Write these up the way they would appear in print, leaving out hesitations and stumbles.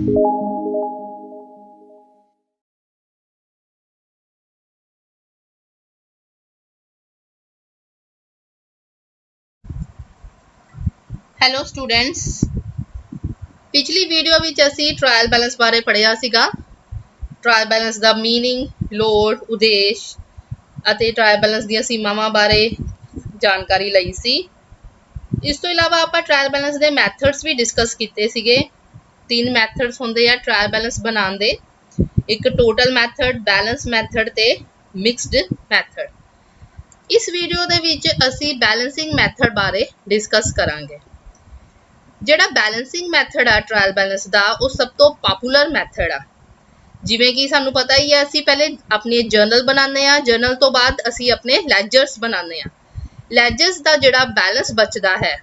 Hello students, पिछली video which असी trial balance बारे पढ़िया सीगा। ट्रायल बैलेंस का मीनिंग, लोड़, उद्देश्य ਅਤੇ ट्रायल बैलेंस ਦੀਆਂ ਸੀਮਾਵਾਂ ਬਾਰੇ ਜਾਣਕਾਰੀ ਲਈ ਸੀ। ਇਸ ਤੋਂ ਇਲਾਵਾ ਆਪਾਂ ट्रायल बैलेंस ਦੇ ਮੈਥਡਸ ਵੀ ਡਿਸਕਸ ਕੀਤੇ ਸੀਗੇ। 3 ਮੈਥਡਸ ਹੁੰਦੇ ਆ ट्रायल बैलेंस ਬਣਾਉਣ ਦੇ, ਇੱਕ ਟੋਟਲ ਮੈਥਡ, ਬੈਲੈਂਸ ਮੈਥਡ ਤੇ ਮਿਕਸਡ ਮੈਥਡ। ਇਸ ਵੀਡੀਓ ਦੇ ਵਿੱਚ ਅਸੀਂ ਬੈਲੈਂਸਿੰਗ ਮੈਥਡ ਬਾਰੇ ਡਿਸਕਸ ਕਰਾਂਗੇ। ਜਿਹੜਾ ਬੈਲੈਂਸਿੰਗ ਮੈਥਡ ਆ ट्रायल बैलेंस ਦਾ, ਉਹ ਸਭ ਤੋਂ ਪਪੂਲਰ ਮੈਥਡ ਆ। ਜਿਵੇਂ ਕਿ ਸਾਨੂੰ ਪਤਾ ਹੀ ਹੈ, ਅਸੀਂ ਪਹਿਲੇ ਆਪਣੇ ਜਰਨਲ ਬਣਾਉਂਦੇ ਆ, ਜਰਨਲ ਤੋਂ ਬਾਅਦ ਅਸੀਂ ਆਪਣੇ ਲੈਜਰਸ ਬਣਾਉਂਦੇ ਆ। ਲੈਜਰਸ ਦਾ ਜਿਹੜਾ ਬੈਲੈਂਸ ਬਚਦਾ ਹੈ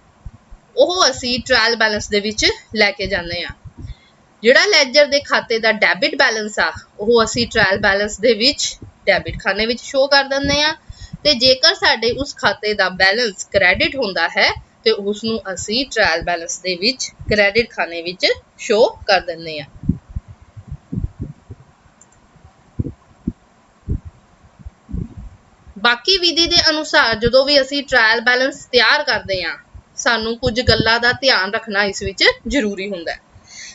ਉਹ ਅਸੀਂ ट्रायल बैलेंस ਦੇ ਵਿੱਚ ਲੈ ਕੇ ਜਾਂਦੇ ਆ। ਜਿਹੜਾ ਲੈਜਰ ਦੇ ਖਾਤੇ ਦਾ ਡੈਬਿਟ ਬੈਲੈਂਸ ਆ, ਉਹ ਅਸੀਂ ट्रायल बैलेंस ਦੇ ਵਿੱਚ ਡੈਬਿਟ ਖਾਨੇ ਵਿੱਚ ਸ਼ੋ ਕਰ ਦਿੰਦੇ ਆ। ਤੇ ਜੇਕਰ ਸਾਡੇ ਉਸ ਖਾਤੇ ਦਾ ਬੈਲੈਂਸ ਕ੍ਰੈਡਿਟ ਹੁੰਦਾ ਹੈ ਤੇ ਉਸ ਨੂੰ ਅਸੀਂ ट्रायल बैलेंस ਦੇ ਵਿੱਚ ਕ੍ਰੈਡਿਟ ਖਾਨੇ ਵਿੱਚ ਸ਼ੋ ਕਰ ਦਿੰਦੇ ਆ। ਬਾਕੀ ਵਿਧੀ ਦੇ ਅਨੁਸਾਰ ਜਦੋਂ ਵੀ ਅਸੀਂ ट्रायल बैलेंस ਤਿਆਰ ਕਰਦੇ ਆ, ਸਾਨੂੰ ਕੁਝ ਗੱਲਾਂ ਦਾ ਧਿਆਨ ਰੱਖਣਾ ਇਸ ਵਿੱਚ ਜ਼ਰੂਰੀ ਹੁੰਦਾ ਹੈ।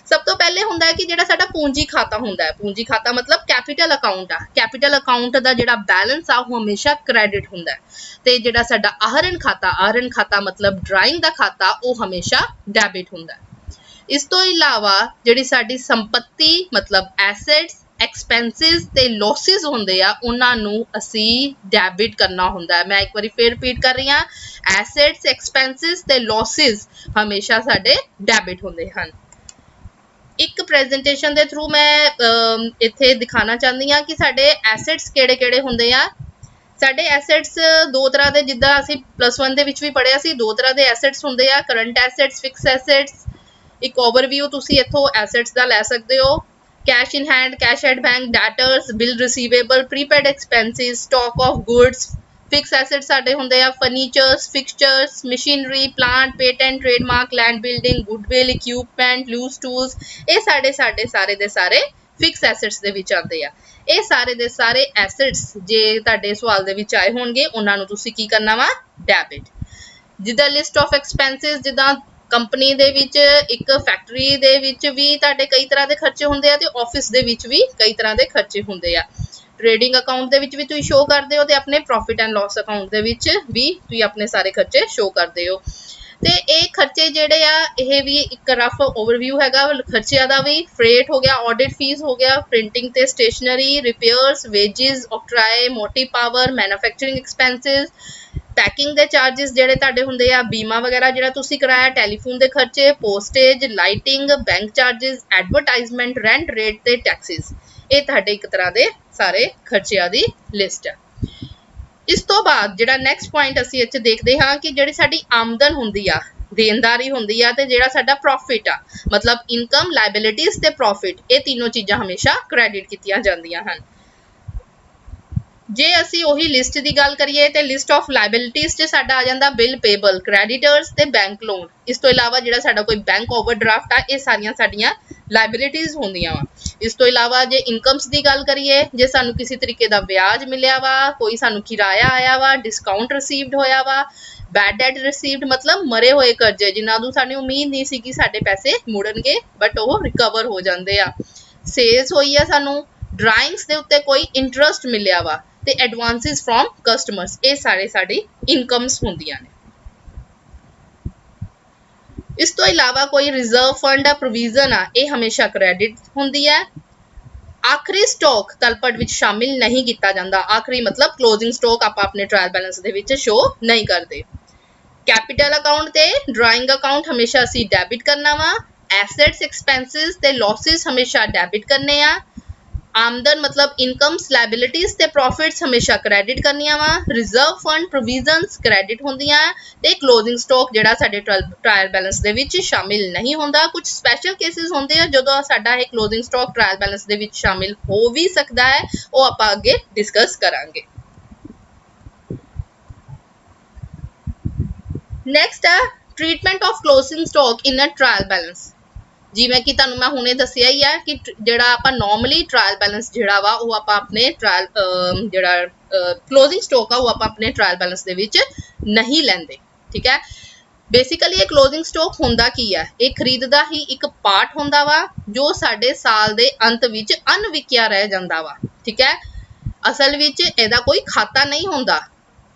ਸਭ ਤੋਂ ਪਹਿਲੇ ਹੁੰਦਾ ਹੈ ਕਿ ਜਿਹੜਾ ਸਾਡਾ ਪੂੰਜੀ ਖਾਤਾ ਹੁੰਦਾ ਹੈ, ਪੂੰਜੀ ਖਾਤਾ ਮਤਲਬ ਕੈਪੀਟਲ ਅਕਾਊਂਟ ਆ। ਕੈਪੀਟਲ ਅਕਾਊਂਟ ਦਾ ਜਿਹੜਾ ਬੈਲੈਂਸ ਆ ਉਹ ਹਮੇਸ਼ਾ ਕ੍ਰੈਡਿਟ ਹੁੰਦਾ ਹੈ। ਤੇ ਜਿਹੜਾ ਸਾਡਾ ਆਹਰਨ ਖਾਤਾ ਮਤਲਬ ਡਰਾਇੰਗ ਦਾ ਖਾਤਾ, ਉਹ ਹਮੇਸ਼ਾ ਡੈਬਿਟ ਹੁੰਦਾ ਹੈ। ਇਸ ਤੋਂ ਇਲਾਵਾ ਜਿਹੜੀ ਸਾਡੀ ਸੰਪत्ति ਮਤਲਬ ਐਸੈਟਸ, ਐਕਸਪੈਂਸਿਸ ਤੇ ਲੌਸਿਸ ਹੁੰਦੇ ਆ, ਉਹਨਾਂ ਨੂੰ ਅਸੀਂ ਡੈਬਿਟ ਕਰਨਾ ਹੁੰਦਾ ਹੈ। ਮੈਂ ਇੱਕ ਵਾਰੀ ਫੇਰ ਰਿਪੀਟ ਕਰ ਰਹੀ ਹਾਂ, ਐਸੈਟਸ, ਐਕਸਪੈਂਸਿਸ ਤੇ ਲੌਸਿਸ ਹਮੇਸ਼ਾ ਸਾਡੇ ਡੈਬਿਟ ਹੁੰਦੇ ਹਨ। ਇੱਕ ਪ੍ਰੈਜੈਂਟੇਸ਼ਨ ਦੇ ਥਰੂ ਮੈਂ ਇੱਥੇ ਦਿਖਾਣਾ ਚਾਹੁੰਦੀ ਹਾਂ ਕਿ ਸਾਡੇ ਐਸੈਟਸ ਕਿਹੜੇ-ਕਿਹੜੇ ਹੁੰਦੇ ਆ। ਸਾਡੇ ਐਸੈਟਸ ਦੋ ਤਰ੍ਹਾਂ ਦੇ, ਜਿੱਦਾਂ ਅਸੀਂ +1 ਦੇ ਵਿੱਚ ਵੀ ਪੜ੍ਹਿਆ ਸੀ, ਦੋ ਤਰ੍ਹਾਂ ਦੇ ਐਸੈਟਸ ਹੁੰਦੇ ਆ, ਕਰੰਟ ਐਸੈਟਸ, ਫਿਕਸ ਐਸੈਟਸ। ਇੱਕ ਓਵਰਵਿਊ ਤੁਸੀਂ ਇੱਥੋਂ ਐਸੈਟਸ ਦਾ ਲੈ ਸਕਦੇ ਹੋ। Cash in hand, cash at bank, debtors, bill receivable, prepaid expenses, stock of goods. Fix assets ਸਾਡੇ ਹੁੰਦੇ ਆ furnitures, fixtures, machinery, plant, patent, trademark, land building, goodwill, equipment, loose tools. ਇਹ ਸਾਡੇ ਸਾਰੇ ਦੇ ਸਾਰੇ ਫਿਕਸ ਐਸੈਟਸ ਦੇ ਵਿੱਚ ਆਉਂਦੇ ਆ। ਇਹ ਸਾਰੇ ਦੇ ਸਾਰੇ ਐਸੈਟਸ ਜੇ ਤੁਹਾਡੇ ਸਵਾਲ ਦੇ ਵਿੱਚ ਆਏ ਹੋਣਗੇ, ਉਹਨਾਂ ਨੂੰ ਤੁਸੀਂ ਕੀ ਕਰਨਾ ਵਾ, ਡੈਬਿਟ। ਜਿੱਦਾਂ ਲਿਸਟ ਆਫ ਐਕਸਪੈਂਸਿਸ, ਜਿੱਦਾਂ ਕੰਪਨੀ ਦੇ ਵਿੱਚ, ਇੱਕ ਫੈਕਟਰੀ ਦੇ ਵਿੱਚ ਵੀ ਤੁਹਾਡੇ ਕਈ ਤਰ੍ਹਾਂ ਦੇ ਖਰਚੇ ਹੁੰਦੇ ਆ ਤੇ ਆਫਿਸ ਦੇ ਵਿੱਚ ਵੀ ਕਈ ਤਰ੍ਹਾਂ ਦੇ ਖਰਚੇ ਹੁੰਦੇ ਆ। ਟ੍ਰੇਡਿੰਗ ਅਕਾਊਂਟ ਦੇ ਵਿੱਚ ਵੀ ਤੁਸੀਂ ਸ਼ੋ ਕਰਦੇ ਹੋ ਤੇ ਆਪਣੇ ਪ੍ਰੋਫਿਟ ਐਂਡ ਲਾਸ ਅਕਾਊਂਟ ਦੇ ਵਿੱਚ ਵੀ ਤੁਸੀਂ ਆਪਣੇ ਸਾਰੇ ਖਰਚੇ ਸ਼ੋ ਕਰਦੇ ਹੋ। ਤੇ ਇਹ ਖਰਚੇ ਜਿਹੜੇ ਆ, ਇਹ ਵੀ ਇੱਕ ਰਫ ਓਵਰਵਿਊ ਹੈਗਾ ਖਰਚਿਆਂ ਦਾ ਵੀ। ਫਰੇਟ ਹੋ ਗਿਆ, ਆਡਿਟ ਫੀਸ ਹੋ ਗਿਆ, ਪ੍ਰਿੰਟਿੰਗ ਤੇ stationery, repairs, wages, octroi, motive power, manufacturing expenses, packing ਦੇ ਚਾਰजेस ਜਿਹੜੇ ਤੁਹਾਡੇ ਹੁੰਦੇ ਆ, ਬੀਮਾ ਵਗੈਰਾ ਜਿਹੜਾ ਤੁਸੀਂ ਕਰਾਇਆ, ਟੈਲੀਫੋਨ ਦੇ ਖਰਚੇ, postage, lighting, bank charges, advertisement, rent, rate ਤੇ ਟੈਕਸਿਸ। ਇਹ ਤੁਹਾਡੇ ਇੱਕ ਤਰ੍ਹਾਂ ਦੇ ਸਾਰੇ ਖਰਚਿਆਂ ਦੀ ਲਿਸਟ ਹੈ। ਇਸ ਤੋਂ ਬਾਅਦ ਜਿਹੜਾ ਨੈਕਸਟ ਪੁਆਇੰਟ ਅਸੀਂ ਇੱਥੇ ਦੇਖਦੇ ਹਾਂ ਕਿ ਜਿਹੜੀ ਸਾਡੀ ਆਮਦਨ ਹੁੰਦੀ ਆ, ਦੇਣਦਾਰੀ ਹੁੰਦੀ ਆ, ਤੇ ਜਿਹੜਾ ਸਾਡਾ ਪ੍ਰੋਫਿਟ ਆ ਮਤਲਬ ਇਨਕਮ, ਲਾਇਬਿਲਿਟੀਜ਼ ਤੇ ਪ੍ਰੋਫਿਟ, ਇਹ ਤਿੰਨੋਂ ਚੀਜ਼ਾਂ ਹਮੇਸ਼ਾ ਕ੍ਰੈਡਿਟ ਕੀਤੀਆਂ ਜਾਂਦੀਆਂ ਹਨ। ਜੇ ਅਸੀਂ ਉਹੀ ਲਿਸਟ ਦੀ ਗੱਲ ਕਰੀਏ ਤੇ ਲਿਸਟ ਆਫ ਲਾਇਬਿਲਿਟੀਜ਼ 'ਚ ਸਾਡਾ ਆ ਜਾਂਦਾ ਬਿਲ ਪੇਬਲ, ਕ੍ਰੈਡੀਟਰਸ ਤੇ ਬੈਂਕ ਲੋਨ। ਇਸ ਤੋਂ ਇਲਾਵਾ ਜਿਹੜਾ ਸਾਡਾ ਕੋਈ ਬੈਂਕ ਓਵਰਡਰਾਫਟ ਆ, ਇਹ ਸਾਰੀਆਂ ਸਾਡੀਆਂ ਲਾਇਬਿਲਿਟੀਜ਼ ਹੁੰਦੀਆਂ ਵਾ। ਇਸ ਤੋਂ ਇਲਾਵਾ ਜੇ ਇਨਕਮਸ ਦੀ ਗੱਲ ਕਰੀਏ, ਜੇ ਸਾਨੂੰ ਕਿਸੇ ਤਰੀਕੇ ਦਾ ਵਿਆਜ ਮਿਲਿਆ ਵਾ, ਕੋਈ ਸਾਨੂੰ ਕਿਰਾਇਆ ਆਇਆ ਵਾ, ਡਿਸਕਾਊਂਟ ਰਿਸੀਵਡ ਹੋਇਆ ਵਾ, ਬੈਡ ਡੈਟ ਰਿਸੀਵਡ ਮਤਲਬ ਮਰੇ ਹੋਏ ਕਰਜ਼ੇ ਜਿਨ੍ਹਾਂ ਨੂੰ ਸਾਨੂੰ ਉਮੀਦ ਨਹੀਂ ਸੀ ਕਿ ਸਾਡੇ ਪੈਸੇ ਮੁੜਨਗੇ ਬਟ ਉਹ ਰਿਕਵਰ ਹੋ ਜਾਂਦੇ ਆ। ਸੇਲਸ ਹੋਈ ਆ, ਸਾਨੂੰ ਡਰਾਇੰਗਸ ਦੇ ਉੱਤੇ ਕੋਈ ਇੰਟਰਸਟ ਮਿਲਿਆ ਵਾ, ਤੇ ਐਡਵਾਂਸਿਸ ਫਰੋਮ ਕਸਟਮਰਸ, ਇਹ ਸਾਰੇ ਸਾਡੀ ਇਨਕਮਸ ਹੁੰਦੀਆਂ ਨੇ। ਇਸ ਤੋਂ ਇਲਾਵਾ ਕੋਈ ਰਿਜ਼ਰਵ ਫੰਡ ਆ, ਪ੍ਰੋਵੀਜ਼ਨ ਆ, ਇਹ ਹਮੇਸ਼ਾ ਕ੍ਰੈਡਿਟ ਹੁੰਦੀ ਹੈ। ਆਖਰੀ ਸਟਾਕ ਤਲਪਟ ਵਿੱਚ ਸ਼ਾਮਿਲ ਨਹੀਂ ਕੀਤਾ ਜਾਂਦਾ। ਆਖਰੀ ਮਤਲਬ ਕਲੋਜ਼ਿੰਗ ਸਟਾਕ ਆਪਾਂ ਆਪਣੇ ट्रायल बैलेंस ਦੇ ਵਿੱਚ ਸ਼ੋ ਨਹੀਂ ਕਰਦੇ। ਕੈਪੀਟਲ ਅਕਾਊਂਟ ਤੇ ਡਰਾਇੰਗ ਅਕਾਊਂਟ ਹਮੇਸ਼ਾ ਅਸੀਂ ਡੈਬਿਟ ਕਰਨਾ ਵਾ। ਐਸੈਟਸ, ਐਕਸਪੈਂਸਿਸ ਤੇ ਲੌਸਿਸ ਹਮੇਸ਼ਾ ਡੈਬਿਟ ਕਰਨੇ ਆ। ਆਮਦਨ ਮਤਲਬ ਇਨਕਮਸ, ਲਾਇਬਿਲਿਟੀਜ਼ ਤੇ ਪ੍ਰੋਫਿਟਸ ਹਮੇਸ਼ਾ ਕ੍ਰੈਡਿਟ ਕਰਨੀਆਂ ਵਾ। ਰਿਜ਼ਰਵ ਫੰਡ, ਪ੍ਰੋਵੀਜ਼ਨਸ ਕ੍ਰੈਡਿਟ ਹੁੰਦੀਆਂ ਤੇ ਕਲੋਜ਼ਿੰਗ ਸਟਾਕ ਜਿਹੜਾ ਸਾਡੇ ट्रायल बैलेंस ਦੇ ਵਿੱਚ ਸ਼ਾਮਿਲ ਨਹੀਂ ਹੁੰਦਾ। ਕੁਝ ਸਪੈਸ਼ਲ ਕੇਸਿਸ ਹੁੰਦੇ ਆ ਜਦੋਂ ਸਾਡਾ ਇਹ ਕਲੋਜ਼ਿੰਗ ਸਟਾਕ ट्रायल बैलेंस ਦੇ ਵਿੱਚ ਸ਼ਾਮਿਲ ਹੋ ਵੀ ਸਕਦਾ ਹੈ, ਉਹ ਆਪਾਂ ਅੱਗੇ ਡਿਸਕਸ ਕਰਾਂਗੇ। ਨੈਕਸਟ ਹੈ treatment of closing stock in a trial balance. ਜਿਵੇਂ ਕਿ ਤੁਹਾਨੂੰ ਮੈਂ ਹੁਣੇ ਦੱਸਿਆ ਹੀ ਹੈ ਕਿ ਜਿਹੜਾ ਆਪਾਂ ਨਾਰਮਲੀ ਟ੍ਰਾਇਲ ਬੈਲੈਂਸ ਜਿਹੜਾ ਵਾ ਉਹ ਆਪਾਂ ਆਪਣੇ ਟ੍ਰਾਇਲ ਜਿਹੜਾ ਕਲੋਜ਼ਿੰਗ ਸਟਾਕ ਆ ਉਹ ਆਪਾਂ ਆਪਣੇ ਟ੍ਰਾਇਲ ਬੈਲੈਂਸ ਦੇ ਵਿੱਚ ਨਹੀਂ ਲੈਂਦੇ। ਠੀਕ ਹੈ, ਬੇਸਿਕਲੀ ਇਹ ਕਲੋਜ਼ਿੰਗ ਸਟਾਕ ਹੁੰਦਾ ਕੀ ਹੈ, ਇਹ ਖਰੀਦ ਦਾ ਹੀ ਇੱਕ ਪਾਰਟ ਹੁੰਦਾ ਵਾ ਜੋ ਸਾਡੇ ਸਾਲ ਦੇ ਅੰਤ ਵਿੱਚ ਅਣਵਿਕਿਆ ਰਹਿ ਜਾਂਦਾ ਵਾ। ਠੀਕ ਹੈ, ਅਸਲ ਵਿੱਚ ਇਹਦਾ ਕੋਈ ਖਾਤਾ ਨਹੀਂ ਹੁੰਦਾ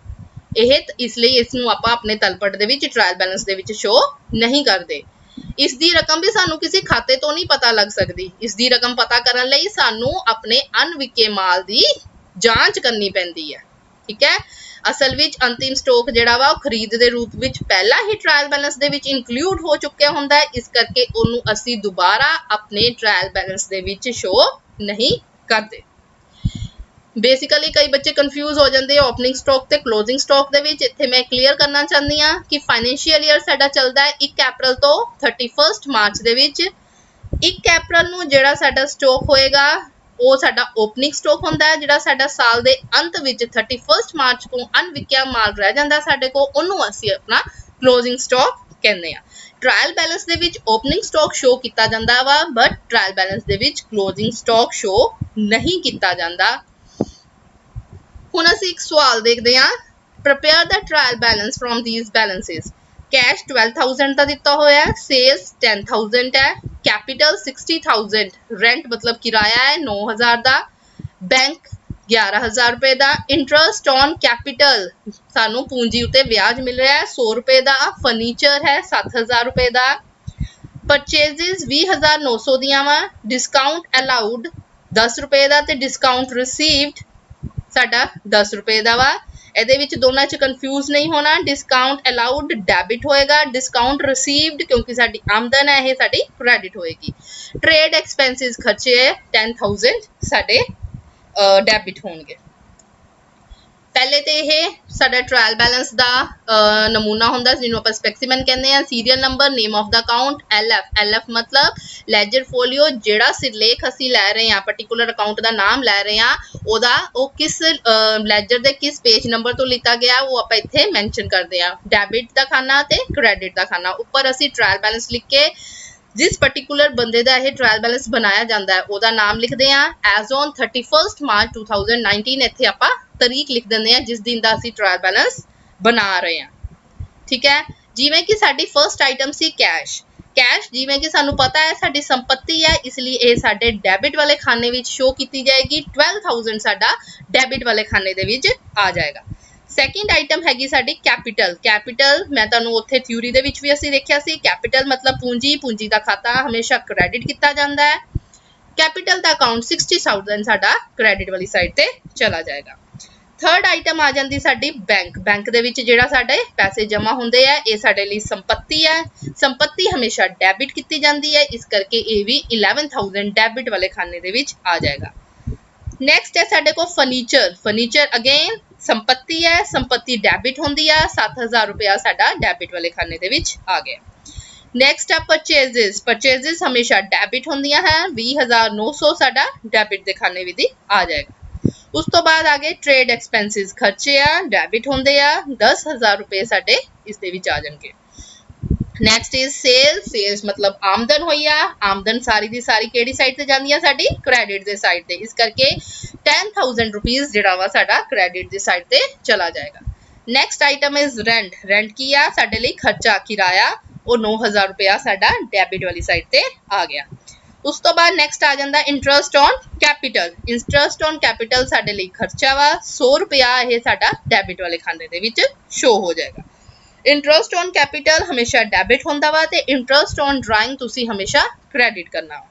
ਇਹ, ਇਸ ਲਈ ਇਸ ਨੂੰ ਆਪਾਂ ਆਪਣੇ ਤਲਪਟ ਦੇ ਵਿੱਚ ਟ੍ਰਾਇਲ ਬੈਲੈਂਸ ਦੇ ਵਿੱਚ ਸ਼ੋ ਨਹੀਂ ਕਰਦੇ। ਇਸ ਦੀ ਰਕਮ ਵੀ ਸਾਨੂੰ ਕਿਸੇ ਖਾਤੇ ਤੋਂ ਨਹੀਂ ਪਤਾ ਲੱਗ ਸਕਦੀ। ਇਸ ਦੀ ਰਕਮ ਪਤਾ ਕਰਨ ਲਈ ਸਾਨੂੰ ਆਪਣੇ ਅਣਵਿਕੇ ਮਾਲ ਦੀ ਜਾਂਚ ਕਰਨੀ ਪੈਂਦੀ ਹੈ। ਠੀਕ ਹੈ, ਅਸਲ ਵਿੱਚ ਅੰਤਿਮ ਸਟਾਕ ਜਿਹੜਾ ਵਾ ਉਹ ਖਰੀਦ ਦੇ ਰੂਪ ਵਿੱਚ ਪਹਿਲਾਂ ਹੀ ਟ੍ਰਾਇਲ ਬੈਲੈਂਸ ਦੇ ਵਿੱਚ ਇਨਕਲੂਡ ਹੋ ਚੁੱਕਿਆ ਹੁੰਦਾ ਹੈ, ਇਸ ਕਰਕੇ ਉਹਨੂੰ ਅਸੀਂ ਦੁਬਾਰਾ ਆਪਣੇ ਟ੍ਰਾਇਲ ਬੈਲੈਂਸ ਦੇ ਵਿੱਚ ਸ਼ੋ ਨਹੀਂ ਕਰਦੇ। ਬੇਸਿਕਲੀ ਕਈ ਬੱਚੇ ਕਨਫਿਊਜ਼ ਹੋ ਜਾਂਦੇ ਆ ਓਪਨਿੰਗ ਸਟਾਕ ਤੇ ਕਲੋਜ਼ਿੰਗ ਸਟਾਕ ਦੇ ਵਿੱਚ। ਇੱਥੇ ਮੈਂ ਕਲੀਅਰ ਕਰਨਾ ਚਾਹੁੰਦੀ ਹਾਂ ਕਿ ਫਾਈਨੈਂਸ਼ੀਅਲ ਈਅਰ ਸਾਡਾ ਚੱਲਦਾ ਹੈ 1 ਅਪ੍ਰੈਲ ਤੋਂ 31 ਮਾਰਚ ਦੇ ਵਿੱਚ। 1 ਅਪ੍ਰੈਲ ਨੂੰ ਜਿਹੜਾ ਸਾਡਾ ਸਟਾਕ ਹੋਏਗਾ ਉਹ ਸਾਡਾ ਓਪਨਿੰਗ ਸਟਾਕ ਹੁੰਦਾ ਹੈ, ਜਿਹੜਾ ਸਾਡਾ ਸਾਲ ਦੇ ਅੰਤ ਵਿੱਚ 31 ਮਾਰਚ ਤੋਂ ਅਣਵਿਕਿਆ ਮਾਲ ਰਹਿ ਜਾਂਦਾ ਸਾਡੇ ਕੋਲ, ਉਹਨੂੰ ਅਸੀਂ ਆਪਣਾ ਕਲੋਜ਼ਿੰਗ ਸਟਾਕ ਕਹਿੰਦੇ ਆ। ਟ੍ਰਾਇਲ ਬੈਲੈਂਸ ਦੇ ਵਿੱਚ ਓਪਨਿੰਗ ਸਟਾਕ ਸ਼ੋ ਕੀਤਾ ਜਾਂਦਾ ਵਾ, ਬਟ ਟ੍ਰਾਇਲ ਬੈਲੈਂਸ ਦੇ ਵਿੱਚ ਕਲੋਜ਼ਿੰਗ ਸਟਾਕ ਸ਼ੋ ਨਹੀਂ ਕੀਤਾ ਜਾਂਦਾ। ਹੁਣ ਅਸੀਂ ਇੱਕ ਸਵਾਲ ਦੇਖਦੇ ਹਾਂ, prepare the trial balance from these balances. Cash 12,000 ਦਾ ਦਿੱਤਾ ਹੋਇਆ ਹੈ, ਸੇਲਸ 10,000 ਹੈ, कैपिटल 60,000, रेंट मतलब किराया है 9,000 ਦਾ, बैंक 11,000 रुपए ਦਾ, इंटरस्ट ऑन कैपिटल सानू पूंजी उते ब्याज मिल रहा है 100 रुपए ਦਾ, फर्नीचर है 7,000 रुपए ਦਾ, परचेजेस 20,900 ਦੀਆਂ ਵਾ, डिस्काउंट अलाउड 10 रुपए ਦਾ ਤੇ डिस्काउंट रिसीव्ड ਸਾਡਾ 10 रुपए ਦਾ ਵਾ। ਇਹਦੇ ਵਿੱਚ ਦੋਨਾਂ 'ਚ ਕਨਫਿਊਜ਼ ਨਹੀਂ ਹੋਣਾ, ਡਿਸਕਾਊਂਟ ਅਲਾਉਡ ਡੈਬਿਟ ਹੋਏਗਾ, ਡਿਸਕਾਊਂਟ ਰਿਸੀਵਡ ਕਿਉਂਕਿ ਸਾਡੀ ਆਮਦਨ ਹੈ ਇਹ ਸਾਡੀ ਕ੍ਰੈਡਿਟ ਹੋਏਗੀ। ਟ੍ਰੇਡ ਐਕਸਪੈਂਸਿਸ ਖਰਚੇ 10,000 ਸਾਡੇ ਡੈਬਿਟ ਹੋਣਗੇ। ਪਹਿਲੇ ਤੇ ਇਹ ਸਾਡਾ ਟ੍ਰਾਇਲ ਬੈਲੈਂਸ ਦਾ ਨਮੂਨਾ ਹੁੰਦਾ ਜਿਹਨੂੰ ਆਪਾਂ ਸਪੈਸੀਮਨ ਕਹਿੰਦੇ ਆ। Serial number, name of the account, LF ਮਤਲਬ ਲੈਜਰ ਫੋਲੀਓ, ਜਿਹੜਾ ਸਿਰਲੇਖ ਅਸੀਂ ਲੈ ਰਹੇ ਹਾਂ ਪਾਰਟਿਕੂਲਰ ਅਕਾਊਂਟ ਦਾ ਨਾਮ ਲੈ ਰਹੇ ਹਾਂ ਉਹਦਾ ਉਹ ਕਿਸ ਲੈਜਰ ਦੇ ਕਿਸ ਪੇਜ ਨੰਬਰ ਤੋਂ ਲਿੱਤਾ ਗਿਆ ਉਹ ਆਪਾਂ ਇੱਥੇ ਮੈਂਸ਼ਨ ਕਰਦੇ ਆ। ਡੈਬਿਟ ਦਾ ਖਾਨਾ ਤੇ ਕ੍ਰੈਡਿਟ ਦਾ ਖਾਨਾ, ਉੱਪਰ ਅਸੀਂ ਟ੍ਰਾਇਲ ਬੈਲੈਂਸ ਲਿਖ ਕੇ ਜਿਸ ਪਾਰਟਿਕੂਲਰ ਬੰਦੇ ਦਾ ਇਹ ਟ੍ਰਾਇਲ ਬੈਲੈਂਸ ਬਣਾਇਆ ਜਾਂਦਾ ਹੈ ਉਹਦਾ ਨਾਮ ਲਿਖਦੇ ਆ। ਐਜ਼ ਔਨ 31 ਮਾਰਚ 2019 ਇੱਥੇ ਆਪਾਂ ਤਰੀਕ ਲਿਖ ਦਿੰਦੇ ਆ ਜਿਸ ਦਿਨ ਦਾ ਅਸੀਂ ਟ੍ਰਾਇਲ ਬੈਲੈਂਸ ਬਣਾ ਰਹੇ ਹਾਂ। ਠੀਕ ਹੈ, ਜਿਵੇਂ ਕਿ ਸਾਡੀ ਫਰਸਟ ਆਈਟਮ ਸੀ ਕੈਸ਼। ਕੈਸ਼ ਜਿਵੇਂ ਕਿ ਸਾਨੂੰ ਪਤਾ ਹੈ ਸਾਡੀ ਸੰਪत्ति ਹੈ, ਇਸ ਲਈ ਇਹ ਸਾਡੇ ਡੈਬਿਟ ਵਾਲੇ ਖਾਨੇ ਵਿੱਚ ਸ਼ੋ ਕੀਤੀ ਜਾਏਗੀ। 12,000 ਸਾਡਾ ਡੈਬਿਟ ਵਾਲੇ ਖਾਨੇ ਦੇ ਵਿੱਚ ਆ ਜਾਏਗਾ। ਸੈਕਿੰਡ ਆਈਟਮ ਹੈਗੀ ਸਾਡੀ ਕੈਪੀਟਲ। ਕੈਪੀਟਲ ਮੈਂ ਤੁਹਾਨੂੰ ਉੱਥੇ ਥਿਊਰੀ ਦੇ ਵਿੱਚ ਵੀ ਅਸੀਂ ਦੇਖਿਆ ਸੀ, ਕੈਪੀਟਲ ਮਤਲਬ ਪੂੰਜੀ, ਪੂੰਜੀ ਦਾ ਖਾਤਾ ਹਮੇਸ਼ਾ ਕ੍ਰੈਡਿਟ ਕੀਤਾ ਜਾਂਦਾ ਹੈ। ਕੈਪੀਟਲ ਦਾ ਅਕਾਊਂਟ 60,000 ਸਾਡਾ ਕ੍ਰੈਡਿਟ ਵਾਲੀ ਸਾਈਡ ਤੇ ਚਲਾ ਜਾਏਗਾ। ਥਰਡ ਆਈਟਮ ਆ ਜਾਂਦੀ ਸਾਡੀ ਬੈਂਕ। ਬੈਂਕ ਦੇ ਵਿੱਚ ਜਿਹੜਾ ਸਾਡੇ ਪੈਸੇ ਜਮ੍ਹਾਂ ਹੁੰਦੇ ਆ ਇਹ ਸਾਡੇ ਲਈ ਸੰਪत्ति ਹੈ। ਸੰਪत्ति ਹਮੇਸ਼ਾ ਡੈਬਿਟ ਕੀਤੀ ਜਾਂਦੀ ਹੈ, ਇਸ ਕਰਕੇ ਇਹ ਵੀ 11,000 ਡੈਬਿਟ ਵਾਲੇ ਖਾਨੇ ਦੇ ਵਿੱਚ ਆ ਜਾਏਗਾ। ਨੈਕਸਟ ਹੈ ਸਾਡੇ ਕੋਲ ਫਰਨੀਚਰ। ਫਰਨੀਚਰ ਅਗੇਨ ਸੰਪत्ति ਹੈ, ਸੰਪत्ति ਡੈਬਿਟ ਹੁੰਦੀ ਆ। 7,000 ਰੁਪਇਆ ਸਾਡਾ ਡੈਬਿਟ ਵਾਲੇ ਖਾਨੇ ਦੇ ਵਿੱਚ ਆ ਗਿਆ। ਨੈਕਸਟ ਆ ਪਰਚੇजेस। ਪਰਚੇजेस ਹਮੇਸ਼ਾ ਡੈਬਿਟ ਹੁੰਦੀਆਂ ਹੈ। 20,900 ਸਾਡਾ ਡੈਬਿਟ ਦੇ ਖਾਨੇ ਵਿੱਚ ਆ ਜਾਏਗਾ। ਉਸ ਤੋਂ ਬਾਅਦ ਆ ਗਏ ਟ੍ਰੇਡ ਐਕਸਪੈਂਸਿਸ, ਖਰਚੇ ਆ ਡੈਬਿਟ ਹੁੰਦੇ ਆ। 10,000 ਰੁਪਏ ਸਾਡੇ ਇਸ ਦੇ ਵਿੱਚ ਆ ਜਾਣਗੇ। Next is sale. ਸੇਲਸ ਮਤਲਬ ਆਮਦਨ ਹੋਈ ਆ। ਆਮਦਨ ਸਾਰੀ ਦੀ ਸਾਰੀ ਕਿਹੜੀ ਸਾਈਡ ਤੇ ਜਾਂਦੀ ਆ ਸਾਡੀ ਕ੍ਰੈਡਿਟ ਦੇ ਸਾਈਡ ਤੇ, ਇਸ ਕਰਕੇ 10,000 ਰੁਪੀਸ ਜਿਹੜਾ ਵਾ ਸਾਡਾ ਕ੍ਰੈਡਿਟ ਦੀ ਸਾਈਡ ਤੇ ਚਲਾ ਜਾਏਗਾ। Next item is rent. Rent ਕੀ ਆ ਸਾਡੇ ਲਈ ਖਰਚਾ, ਕਿਰਾਇਆ, ਉਹ 9,000 ਰੁਪਇਆ ਸਾਡਾ ਡੈਬਿਟ ਵਾਲੀ ਸਾਈਡ ਤੇ ਆ ਗਿਆ। ਉਸ ਤੋਂ ਬਾਅਦ ਨੈਕਸਟ ਆ ਜਾਂਦਾ interest on capital. Interest on capital ਸਾਡੇ ਲਈ ਖਰਚਾ ਵਾ। 100 ਰੁਪਇਆ ਇਹ ਸਾਡਾ ਡੈਬਿਟ ਵਾਲੇ ਖਾਨੇ ਦੇ ਵਿੱਚ ਸ਼ੋ ਹੋ ਜਾਏਗਾ। ਇੰਟਰਸਟ ਔਨ ਕੈਪੀਟਲ ਹਮੇਸ਼ਾ ਡੈਬਿਟ ਹੁੰਦਾ ਵਾ ਤੇ ਇੰਟਰਸਟ ਔਨ ਡਰਾਇੰਗ ਤੁਸੀਂ ਹਮੇਸ਼ਾ ਕ੍ਰੈਡਿਟ ਕਰਨਾ ਵਾ।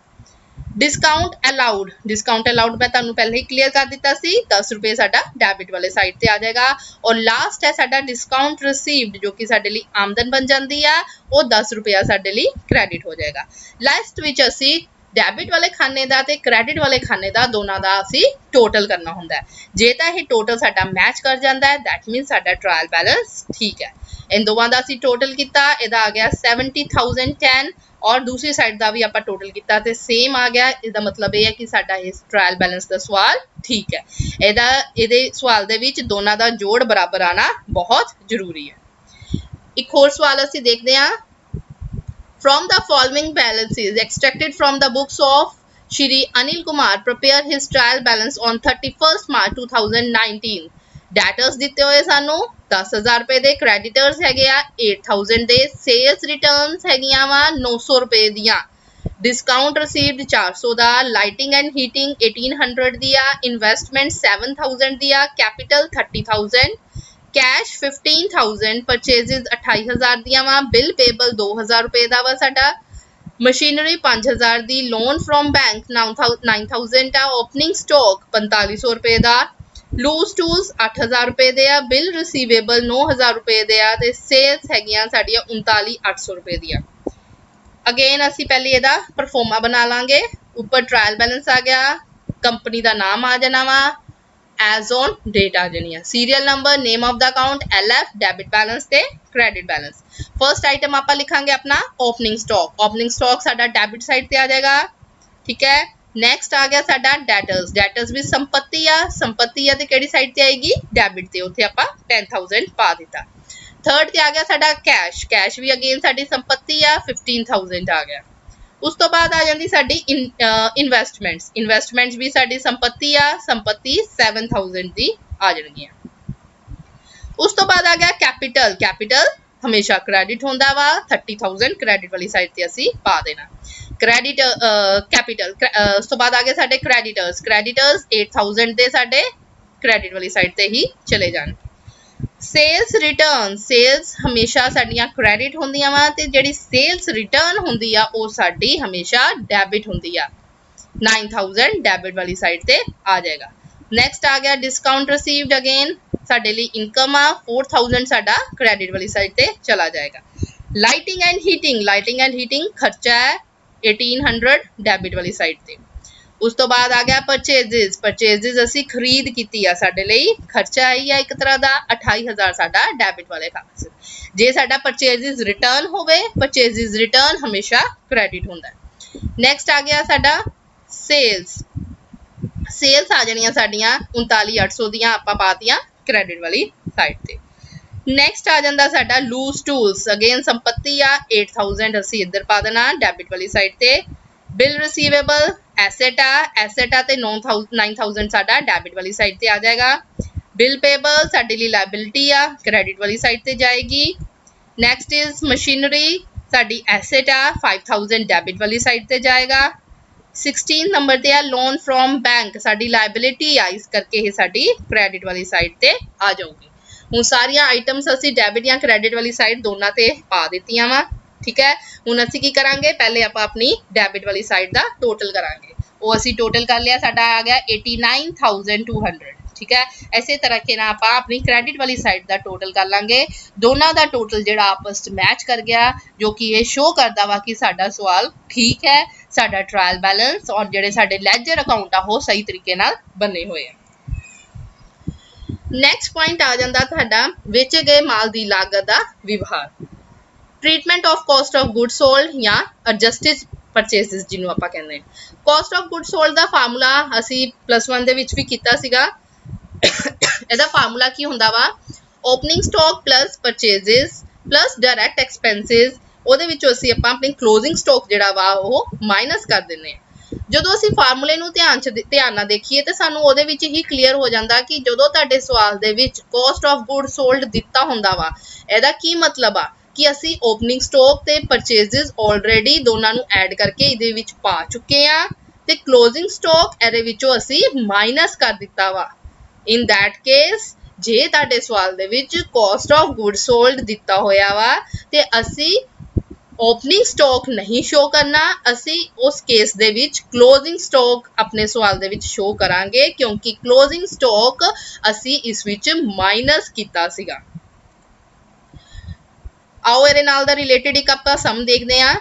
Discount allowed. ਡਿਸਕਾਊਂਟ ਅਲਾਉਡ ਮੈਂ ਤੁਹਾਨੂੰ ਪਹਿਲਾਂ ਹੀ ਕਲੀਅਰ ਕਰ ਦਿੱਤਾ ਸੀ, 10 ਰੁਪਏ ਸਾਡਾ ਡੈਬਿਟ ਵਾਲੇ ਸਾਈਡ ਤੇ ਆ ਜਾਏਗਾ। ਔਰ ਲਾਸਟ ਹੈ ਸਾਡਾ ਡਿਸਕਾਊਂਟ ਰਿਸੀਵਡ, ਜੋ ਕਿ ਸਾਡੇ ਲਈ ਆਮਦਨ ਬਣ ਜਾਂਦੀ ਆ, ਉਹ 10 ਰੁਪਇਆ ਸਾਡੇ ਲਈ ਕ੍ਰੈਡਿਟ ਹੋ ਜਾਏਗਾ। ਲਾਸਟ ਵਿੱਚ ਅਸੀਂ ਡੈਬਿਟ ਵਾਲੇ ਖਾਨੇ ਦਾ ਤੇ ਕ੍ਰੈਡਿਟ ਵਾਲੇ ਖਾਨੇ ਦਾ ਦੋਨਾਂ ਦਾ ਅਸੀਂ ਟੋਟਲ ਕਰਨਾ ਹੁੰਦਾ ਹੈ। ਜੇ ਤਾਂ ਇਹ ਟੋਟਲ ਸਾਡਾ ਮੈਚ ਕਰ ਜਾਂਦਾ ਹੈ ਦੈਟ ਮੀਨਸ ਸਾਡਾ ਟ੍ਰਾਇਲ ਬੈਲੈਂਸ ਠੀਕ ਹੈ। इन दोवां दा ਅਸੀਂ टोटल ਕੀਤਾ, ਇਹਦਾ ਆ ਗਿਆ 70,010 ਔਰ ਦੂਸਰੀ ਸਾਈਡ ਦਾ ਵੀ ਆਪਾਂ ਟੋਟਲ ਕੀਤਾ ਤੇ ਸੇਮ ਆ ਗਿਆ। ਇਹਦਾ ਮਤਲਬ ਇਹ ਹੈ ਕਿ ਸਾਡਾ ਇਸ ਟ੍ਰਾਇਲ ਬੈਲੈਂਸ ਦਾ ਸਵਾਲ ਠੀਕ ਹੈ। ਇਹਦੇ ਸਵਾਲ ਦੇ ਵਿੱਚ ਦੋਨਾਂ ਦਾ ਜੋੜ ਬਰਾਬਰ ਆਣਾ ਬਹੁਤ ਜ਼ਰੂਰੀ ਹੈ। ਇੱਕ ਹੋਰ ਸਵਾਲ ਅਸੀਂ ਦੇਖਦੇ ਹਾਂ, From the following balances extracted from the books of Shri Anil Kumar prepare his trial balance on 31st March 2019। Debtors ਦਿੱਤੇ ਹੋਏ ਸਾਨੂੰ 10,000 ਰੁਪਏ ਦੇ, ਕ੍ਰੈਡੀਟਰਸ ਹੈਗੇ ਆ 8,000 ਦੇ, ਸੇਲਸ ਰਿਟਰਨਸ ਹੈਗੀਆਂ ਵਾ 900 ਰੁਪਏ ਦੀਆਂ, discount received 400 the, lighting and heating 1800 ਦੀ ਆ, ਇਨਵੈਸਟਮੈਂਟ 7000 ਦੀ ਆ, ਕੈਪੀਟਲ 30000, कैश 15,000, परचेजेज 28,000 ਦੀਆਂ ਵਾ, बिल पेबल 2,000 ਰੁਪਏ ਦਾ ਵਾ ਸਾਡਾ, machinery 5,000 the, loan from bank 9,000 the, opening stock 4500 ਰੁਪਏ ਦਾ, ਲੂਜ਼ ਟੂਲਸ 8,000 ਰੁਪਏ ਦੇ ਆ, ਬਿਲ ਰਿਸੀਵੇਬਲ 9,000 ਰੁਪਏ ਦੇ ਆ ਤੇ ਸੇਲਸ ਹੈਗੀਆਂ ਸਾਡੀਆਂ 39,800 ਰੁਪਏ ਦੀਆਂ। ਅਗੇਨ ਅਸੀਂ ਪਹਿਲੇ ਇਹਦਾ ਪਰਫੋਰਮਾ ਬਣਾ ਲਾਂਗੇ। ਉੱਪਰ ਟ੍ਰਾਇਲ ਬੈਲੈਂਸ ਆ ਗਿਆ, ਕੰਪਨੀ ਦਾ ਨਾਮ ਆ ਜਾਣਾ ਵਾ, ਐਜ਼ ਔਨ ਡੇਟ ਆ ਜਾਣੀ ਆ, serial number, name of the account, LF, debit balance ਤੇ ਕ੍ਰੈਡਿਟ ਬੈਲੈਂਸ। ਫਰਸਟ ਆਈਟਮ ਆਪਾਂ ਲਿਖਾਂਗੇ ਆਪਣਾ ਓਪਨਿੰਗ ਸਟਾਕ। ਓਪਨਿੰਗ ਸਟਾਕ ਸਾਡਾ ਡੈਬਿਟ ਸਾਈਡ ਤੇ ਆ ਜਾਏਗਾ, ਠੀਕ ਹੈ। ਨੈਕਸਟ ਆ ਗਿਆ ਸਾਡਾ ਡੈਟਰਸ। ਡੈਟਰਸ ਵੀ ਸੰਪत्ति ਆ ਤੇ ਕਿਹੜੀ ਸਾਈਡ ਤੇ ਆਏਗੀ, ਡੈਬਿਟ ਤੇ, ਉੱਥੇ ਆਪਾਂ 10,000 ਪਾ ਦਿੱਤਾ। ਥਰਡ ਤੇ ਆ ਗਿਆ ਸਾਡਾ ਕੈਸ਼। ਕੈਸ਼ ਵੀ ਅਗੇਨ ਸਾਡੀ ਸੰਪत्ति ਆ, 15,000 ਆ ਗਿਆ। ਉਸ ਤੋਂ ਬਾਅਦ ਆ ਜਾਂਦੀ ਸਾਡੀ ਇਨਵੈਸਟਮੈਂਟਸ। ਇਨਵੈਸਟਮੈਂਟਸ ਵੀ ਸਾਡੀ ਸੰਪत्ति ਆ, ਸੰਪत्ति 7,000 ਦੀ ਆ ਜਾਣਗੀਆਂ। ਉਸ ਤੋਂ ਬਾਅਦ ਆ ਗਿਆ ਕੈਪੀਟਲ। ਕੈਪੀਟਲ ਹਮੇਸ਼ਾ ਕ੍ਰੈਡਿਟ ਹੁੰਦਾ ਵਾ, 30,000 ਕ੍ਰੈਡਿਟ ਵਾਲੀ ਸਾਈਡ ਤੇ ਅਸੀਂ ਪਾ ਦੇਣਾ। Credit capital. ਉਸ ਤੋਂ ਬਾਅਦ ਆ ਗਏ ਸਾਡੇ ਕ੍ਰੈਡੀਟਰਸ। ਕ੍ਰੈਡੀਟਰਸ 8,000 ਦੇ ਸਾਡੇ ਕ੍ਰੈਡਿਟ ਵਾਲੀ ਸਾਈਡ ਤੇ ਹੀ ਚਲੇ ਜਾਣ। Sales return. ਸੇਲਸ ਹਮੇਸ਼ਾ ਸਾਡੀਆਂ ਕ੍ਰੈਡਿਟ ਹੁੰਦੀਆਂ ਵਾ ਤੇ ਜਿਹੜੀ ਸੇਲਸ ਰਿਟਰਨ ਹੁੰਦੀ ਆ ਉਹ ਸਾਡੀ ਹਮੇਸ਼ਾ ਡੈਬਿਟ ਹੁੰਦੀ ਆ, 9,000 ਡੈਬਿਟ ਵਾਲੀ ਸਾਈਡ ਤੇ ਆ ਜਾਏਗਾ। ਨੈਕਸਟ ਆ ਗਿਆ ਡਿਸਕਾਊਂਟ ਰਿਸੀਵਡ। ਅਗੇਨ ਸਾਡੇ ਲਈ ਇਨਕਮ ਆ, 4,000 ਸਾਡਾ ਕ੍ਰੈਡਿਟ ਵਾਲੀ ਸਾਈਡ ਤੇ ਚਲਾ ਜਾਏਗਾ। Lighting and heating. Lighting and heating ਖਰਚਾ ਹੈ 1800 ਡੈਬਿਟ ਵਾਲੀ ਸਾਈਡ ਤੇ। ਉਸ ਤੋਂ ਬਾਅਦ ਆ ਗਿਆ ਪਰਚੇजेस। ਪਰਚੇजेस ਅਸੀਂ ਖਰੀਦ ਕੀਤੀ ਆ, ਸਾਡੇ ਲਈ ਖਰਚਾ ਹੀ ਆ ਇੱਕ ਤਰ੍ਹਾਂ ਦਾ, 28,000 ਸਾਡਾ ਡੈਬਿਟ ਵਾਲੇ ਖਾਤੇ। ਜੇ ਸਾਡਾ ਪਰਚੇजेस ਰਿਟਰਨ ਹੋਵੇ, ਪਰਚੇजेस ਰਿਟਰਨ ਹਮੇਸ਼ਾ ਕ੍ਰੈਡਿਟ ਹੁੰਦਾ। ਨੈਕਸਟ ਆ ਗਿਆ ਸਾਡਾ ਸੇਲਸ। ਸੇਲਸ ਆ ਜਾਣੀਆਂ ਸਾਡੀਆਂ 39,800 ਦੀਆਂ, ਆਪਾਂ ਪਾਤੀਆਂ ਕ੍ਰੈਡਿਟ ਵਾਲੀ ਸਾਈਡ ਤੇ। ਨੈਕਸਟ ਆ ਜਾਂਦਾ ਸਾਡਾ ਲੂਜ਼ ਟੂਲਸ। ਅਗੇਨ ਸੰਪत्ति ਆ, 8,000 ਅਸੀਂ ਇੱਧਰ ਪਾ ਦੇਣਾ ਡੈਬਿਟ ਵਾਲੀ ਸਾਈਡ ਤੇ। ਬਿਲ ਰਿਸੀਵੇਬਲ ਐਸੈਟ ਆ ਤੇ 9,000 ਸਾਡਾ ਡੈਬਿਟ ਵਾਲੀ ਸਾਈਡ ਤੇ ਆ ਜਾਏਗਾ। ਬਿਲ ਪੇਬਲ ਸਾਡੇ ਲਈ ਲਾਇਬਿਲਿਟੀ ਆ, ਕ੍ਰੈਡਿਟ ਵਾਲੀ ਸਾਈਡ ਤੇ ਜਾਏਗੀ। ਨੈਕਸਟ ਇਜ਼ ਮਸ਼ੀਨਰੀ, ਸਾਡੀ ਐਸੈਟ ਆ, 5,000 ਡੈਬਿਟ ਵਾਲੀ ਸਾਈਡ ਤੇ ਜਾਏਗਾ। 16 ਨੰਬਰ ਤੇ ਆ ਲੋਨ ਫਰੋਮ ਬੈਂਕ, ਸਾਡੀ ਲਾਇਬਿਲਿਟੀ ਆ, ਇਸ ਕਰਕੇ ਇਹ ਸਾਡੀ ਕ੍ਰੈਡਿਟ ਵਾਲੀ ਸਾਈਡ ਤੇ ਆ ਜਾਊਗੀ। ਹੁਣ ਸਾਰੀਆਂ ਆਈਟਮਸ ਅਸੀਂ ਡੈਬਿਟ ਜਾਂ ਕ੍ਰੈਡਿਟ ਵਾਲੀ ਸਾਈਡ ਦੋਨਾਂ ਤੇ ਪਾ ਦਿੱਤੀਆਂ ਵਾ, ਠੀਕ ਹੈ। ਹੁਣ ਅਸੀਂ ਕੀ ਕਰਾਂਗੇ, ਪਹਿਲੇ ਆਪਾਂ ਆਪਣੀ ਡੈਬਿਟ ਵਾਲੀ ਸਾਈਡ ਦਾ ਟੋਟਲ ਕਰਾਂਗੇ। ਉਹ ਅਸੀਂ ਟੋਟਲ ਕਰ ਲਿਆ, ਸਾਡਾ ਆ ਗਿਆ 89,200, ਠੀਕ ਹੈ। ਇਸੇ ਤਰੀਕੇ ਨਾਲ ਆਪਾਂ ਆਪਣੀ ਕ੍ਰੈਡਿਟ ਵਾਲੀ ਸਾਈਡ ਦਾ ਟੋਟਲ ਕਰ ਲਾਂਗੇ। ਦੋਨਾਂ ਦਾ ਟੋਟਲ ਜਿਹੜਾ ਆਪਸ ਚ ਮੈਚ ਕਰ ਗਿਆ, ਜੋ ਕਿ ਇਹ ਸ਼ੋ ਕਰਦਾ ਵਾ ਕਿ ਸਾਡਾ ਸਵਾਲ ਠੀਕ ਹੈ, ਸਾਡਾ ਟ੍ਰਾਇਲ ਬੈਲੈਂਸ ਔਰ ਜਿਹੜੇ ਸਾਡੇ ਲੈਜਰ ਅਕਾਊਂਟ ਆ ਉਹ ਸਹੀ ਤਰੀਕੇ ਨਾਲ ਬਣੇ ਹੋਏ ਆ। ਨੈਕਸਟ ਪੁਆਇੰਟ ਆ ਜਾਂਦਾ ਤੁਹਾਡਾ ਵੇਚੇ ਗਏ ਮਾਲ ਦੀ ਲਾਗਤ ਦਾ ਵਿਵਹਾਰ। Treatment of cost of good sold ਜਾਂ ਐਡਜਸਟਡ ਪਰਚੇਸਿਸ ਜਿਹਨੂੰ ਆਪਾਂ ਕਹਿੰਦੇ ਹਾਂ। ਕਾਸਟ ਆਫ ਗੁੱਡ ਸੋਲਡ ਦਾ ਫਾਰਮੂਲਾ ਅਸੀਂ +1 ਦੇ ਵਿੱਚ ਵੀ ਕੀਤਾ ਸੀਗਾ। ਇਹਦਾ ਫਾਰਮੂਲਾ ਕੀ ਹੁੰਦਾ ਵਾ, opening stock plus purchases plus direct expenses, ਉਹਦੇ ਵਿੱਚੋਂ ਅਸੀਂ ਆਪਾਂ ਆਪਣੀ ਕਲੋਜ਼ਿੰਗ ਸਟਾਕ ਜਿਹੜਾ ਵਾ ਉਹ ਮਾਈਨਸ ਕਰ ਦਿੰਦੇ ਹਾਂ। ਜਦੋਂ ਅਸੀਂ ਫਾਰਮੂਲੇ ਨੂੰ ਧਿਆਨ ਨਾਲ ਦੇਖੀਏ ਤੇ ਸਾਨੂੰ ਉਹਦੇ ਵਿੱਚ ਹੀ ਕਲੀਅਰ ਹੋ ਜਾਂਦਾ ਕਿ ਜਦੋਂ ਤੁਹਾਡੇ ਸਵਾਲ ਦੇ ਵਿੱਚ ਕਾਸਟ ਆਫ ਗੁੱਡ ਸੋਲਡ ਦਿੱਤਾ ਹੁੰਦਾ ਵਾ, ਇਹਦਾ ਕੀ ਮਤਲਬ ਆ ਕਿ ਅਸੀਂ ਓਪਨਿੰਗ ਸਟਾਕ ਤੇ ਪਰਚੇਸਿਸ ਆਲਰੇਡੀ ਦੋਨਾਂ ਨੂੰ ਐਡ ਕਰਕੇ ਇਹਦੇ ਵਿੱਚ ਪਾ ਚੁੱਕੇ ਆ ਤੇ ਕਲੋਜ਼ਿੰਗ ਸਟਾਕ ਇਹਦੇ ਵਿੱਚੋਂ ਅਸੀਂ ਮਾਈਨਸ ਕਰ ਦਿੱਤਾ ਵਾ। ਇਨ ਦੈਟ ਕੇਸ ਜੇ ਤੁਹਾਡੇ ਸਵਾਲ ਦੇ ਵਿੱਚ ਕਾਸਟ ਆਫ ਗੁੱਡ ਸੋਲਡ ਦਿੱਤਾ ਹੋਇਆ ਵਾ ਤੇ ਅਸੀਂ ਓਪਨਿੰਗ ਸਟਾਕ ਨਹੀਂ ਸ਼ੋ ਕਰਨਾ, ਅਸੀਂ ਉਸ ਕੇਸ ਦੇ ਵਿੱਚ ਕਲੋਜ਼ਿੰਗ ਸਟਾਕ ਆਪਣੇ ਸਵਾਲ ਦੇ ਵਿੱਚ ਸ਼ੋ ਕਰਾਂਗੇ, ਕਿਉਂਕਿ ਕਲੋਜ਼ਿੰਗ ਸਟਾਕ ਅਸੀਂ ਇਸ ਵਿੱਚ ਮਾਈਨਸ ਕੀਤਾ ਸੀਗਾ। ਆਓ ਇਹਦੇ ਨਾਲ ਦਾ ਰਿਲੇਟਡ ਇੱਕ ਆਪਾਂ ਸਮ ਦੇਖਦੇ ਹਾਂ।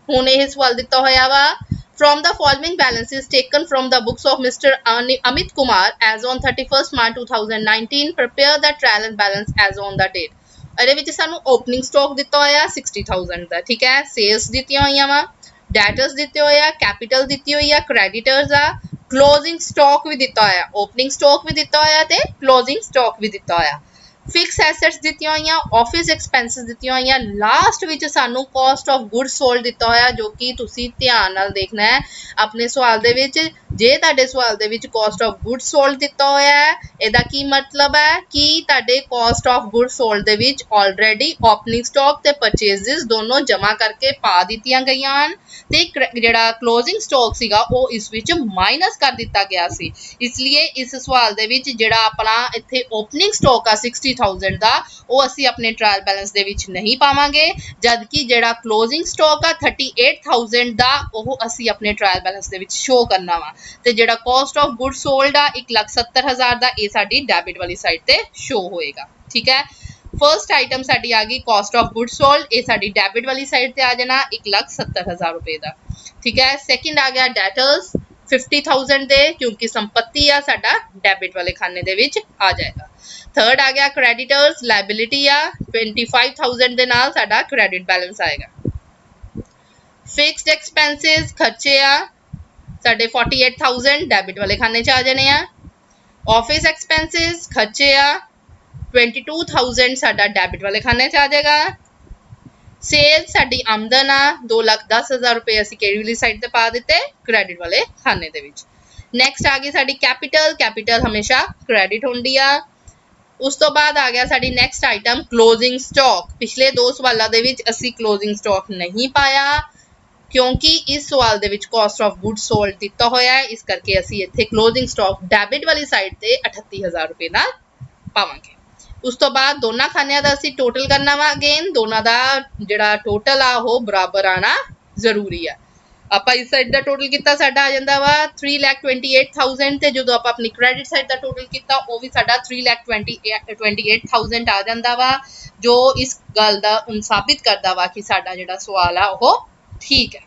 ਹੁਣ ਇਹ ਸਵਾਲ ਦਿੱਤਾ ਹੋਇਆ ਵਾ, from the following balances taken from the books of Mr. Amit Kumar as on 31st March 2019 prepare the trial balance as on the date। ਇਹਦੇ ਵਿੱਚ ਸਾਨੂੰ ਓਪਨਿੰਗ ਸਟਾਕ ਦਿੱਤਾ ਹੋਇਆ 60,000 ਦਾ, ਠੀਕ ਹੈ। ਸੇਲਸ ਦਿੱਤੀਆਂ ਹੋਈਆਂ ਵਾ, ਡੈਟਰਸ ਦਿੱਤੇ ਹੋਏ ਆ, ਕੈਪੀਟਲ ਦਿੱਤੀ ਹੋਈ ਆ, ਕ੍ਰੈਡੀਟਰਸ ਆ, ਕਲੋਜ਼ਿੰਗ ਸਟਾਕ ਵੀ ਦਿੱਤਾ ਹੋਇਆ, ਓਪਨਿੰਗ ਸਟਾਕ ਵੀ ਦਿੱਤਾ ਹੋਇਆ ਤੇ ਕਲੋਜ਼ਿੰਗ ਸਟਾਕ ਵੀ ਦਿੱਤਾ ਹੋਇਆ। ਫਿਕਸ ਐਸੈਟਸ ਦਿੱਤੀਆਂ ਹੋਈਆਂ, ਆਫਿਸ ਐਕਸਪੈਂਸਸ ਦਿੱਤੀਆਂ ਹੋਈਆਂ, ਲਾਸਟ ਵਿੱਚ ਸਾਨੂੰ ਕਾਸਟ ਆਫ ਗੁੱਡਸ ਸੋਲਡ ਦਿੱਤਾ ਹੋਇਆ, ਜੋ ਕਿ ਤੁਸੀਂ ਧਿਆਨ ਨਾਲ ਦੇਖਣਾ ਹੈ ਆਪਣੇ ਸਵਾਲ ਦੇ ਵਿੱਚ। ਜੇ ਤੁਹਾਡੇ ਸਵਾਲ ਦੇ ਵਿੱਚ ਕਾਸਟ ਆਫ ਗੁੱਡਸ ਸੋਲਡ ਦਿੱਤਾ ਹੋਇਆ ਹੈ, ਇਹਦਾ ਕੀ ਮਤਲਬ ਹੈ ਕਿ ਤੁਹਾਡੇ ਕਾਸਟ ਆਫ ਗੁੱਡਸ ਸੋਲਡ ਦੇ ਵਿੱਚ ਆਲਰੇਡੀ ਓਪਨਿੰਗ ਸਟਾਕ ਤੇ ਪਰਚੇਜ਼ਸ ਦੋਨੋਂ ਜਮ੍ਹਾਂ ਕਰਕੇ ਪਾ ਦਿੱਤੀਆਂ ਗਈਆਂ ਹਨ ਤੇ ਜਿਹੜਾ ਕਲੋਜ਼ਿੰਗ ਸਟਾਕ ਸੀਗਾ ਉਹ ਇਸ ਵਿੱਚ ਮਾਈਨਸ ਕਰ ਦਿੱਤਾ ਗਿਆ ਸੀ। ਇਸ ਲਈ ਇਸ ਸਵਾਲ ਦੇ ਵਿੱਚ ਜਿਹੜਾ ਆਪਣਾ ਇੱਥੇ ਓਪਨਿੰਗ ਸਟਾਕ ਆ 60,000 ਦਾ, ਉਹ ਅਸੀਂ ਆਪਣੇ ਟ੍ਰਾਇਲ ਬੈਲੈਂਸ ਦੇ ਵਿੱਚ ਨਹੀਂ ਪਾਵਾਂਗੇ, ਜਦ ਕਿ ਜਿਹੜਾ ਕਲੋਜ਼ਿੰਗ ਸਟਾਕ ਆ 38,000 ਦਾ, ਉਹ ਅਸੀਂ ਆਪਣੇ ਟ੍ਰਾਇਲ ਬੈਲੈਂਸ ਦੇ ਵਿੱਚ ਸ਼ੋ ਕਰਨਾ ਵਾ। ਤੇ ਜਿਹੜਾ ਕਾਸਟ ਆਫ ਗੁੱਡ ਸੋਲਡ ਆ 1,70,000 ਦਾ, ਇਹ ਸਾਡੀ ਡੈਬਿਟ ਵਾਲੀ ਸਾਈਡ ਤੇ ਸ਼ੋ ਹੋਏਗਾ। ਠੀਕ ਹੈ, ਫਰਸਟ ਆਈਟਮ ਸਾਡੀ ਆ ਗਈ ਕਾਸਟ ਆਫ ਗੁੱਡ ਸੋਲਡ, ਇਹ ਸਾਡੀ ਡੈਬਿਟ ਵਾਲੀ ਸਾਈਡ ਤੇ ਆ ਜਾਣਾ 1,70,000 ਰੁਪਏ ਦਾ। ਠੀਕ ਹੈ, ਸੈਕਿੰਡ ਆ ਗਿਆ ਡੈਟਰਸ 50,000 ਦੇ, ਕਿਉਂਕਿ ਸੰਪत्ति ਆ ਸਾਡਾ ਡੈਬਿਟ ਵਾਲੇ ਖਾਨੇ ਦੇ ਵਿੱਚ ਆ ਜਾਏਗਾ। ਥਰਡ ਆ ਗਿਆ ਕ੍ਰੈਡੀਟਰਸ ਲਾਇਬਿਲਿਟੀ ਆ 25,000 ਦੇ ਨਾਲ ਸਾਡਾ ਕ੍ਰੈਡਿਟ ਬੈਲੈਂਸ ਆਏਗਾ। ਫਿਕਸਡ ਐਕਸਪੈਂਸਸ ਖਰਚੇ ਆ ਸਾਡੇ 48,000 ਡੈਬਿਟ ਵਾਲੇ ਖਾਨੇ ਚ ਆ ਜਾਣੇ ਆ। ਆਫਿਸ ਐਕਸਪੈਂਸਸ ਖਰਚੇ ਆ 22,000 ਸਾਡਾ ਡੈਬਿਟ ਵਾਲੇ ਖਾਨੇ ਚ ਆ ਜਾਏਗਾ। ਸੇਲ ਸਾਡੀ ਆਮਦਨ ਆ 2,10,000 ਰੁਪਏ, ਅਸੀਂ ਕਿਹੜੀ ਵਾਲੀ ਸਾਈਡ ਤੇ ਪਾ ਦਿੱਤੇ, ਕ੍ਰੈਡਿਟ ਵਾਲੇ ਖਾਨੇ ਦੇ ਵਿੱਚ। ਨੈਕਸਟ ਆ ਗਈ ਸਾਡੀ ਕੈਪੀਟਲ, ਕੈਪੀਟਲ ਹਮੇਸ਼ਾ ਕ੍ਰੈਡਿਟ ਹੁੰਦੀ ਆ। ਉਸ ਤੋਂ ਬਾਅਦ ਆ ਗਿਆ ਸਾਡੀ ਨੈਕਸਟ ਆਈਟਮ ਕਲੋਜ਼ਿੰਗ ਸਟਾਕ। ਪਿਛਲੇ ਦੋ ਸਵਾਲਾਂ ਦੇ ਵਿੱਚ ਅਸੀਂ ਕਲੋਜ਼ਿੰਗ ਸਟਾਕ ਨਹੀਂ ਪਾਇਆ, ਕਿਉਂਕਿ ਇਸ ਸਵਾਲ ਦੇ ਵਿੱਚ ਕਾਸਟ ਆਫ ਗੁੱਡ ਸੋਲਡ ਦਿੱਤਾ ਹੋਇਆ ਹੈ, ਇਸ ਕਰਕੇ ਅਸੀਂ ਇੱਥੇ ਕਲੋਜ਼ਿੰਗ ਸਟਾਕ ਡੈਬਿਟ ਵਾਲੀ ਸਾਈਡ ਤੇ 38,000 ਰੁਪਏ ਨਾਲ ਪਾਵਾਂਗੇ। ਉਸ ਤੋਂ ਬਾਅਦ ਦੋਨਾਂ ਖਾਨਿਆਂ ਦਾ ਅਸੀਂ ਟੋਟਲ ਕਰਨਾ ਵਾ, ਅਗੇਨ ਦੋਨਾਂ ਦਾ ਜਿਹੜਾ ਟੋਟਲ ਆ ਉਹ ਬਰਾਬਰ ਆਣਾ ਜ਼ਰੂਰੀ ਆ। ਆਪਾਂ ਇਸ ਸਾਈਡ ਦਾ ਟੋਟਲ ਕੀਤਾ ਸਾਡਾ ਆ ਜਾਂਦਾ ਵਾ 3,28,000 ਤੇ ਜਦੋਂ ਆਪਾਂ ਆਪਣੀ ਕ੍ਰੈਡਿਟ ਸਾਈਡ ਦਾ ਟੋਟਲ ਕੀਤਾ ਉਹ ਵੀ ਸਾਡਾ 3,28,000 ਆ ਜਾਂਦਾ ਵਾ, ਜੋ ਇਸ ਗੱਲ ਦਾ ਸਾਬਿਤ ਕਰਦਾ ਵਾ ਕਿ ਸਾਡਾ ਜਿਹੜਾ ਸਵਾਲ ਆ ਉਹ ਠੀਕ ਹੈ।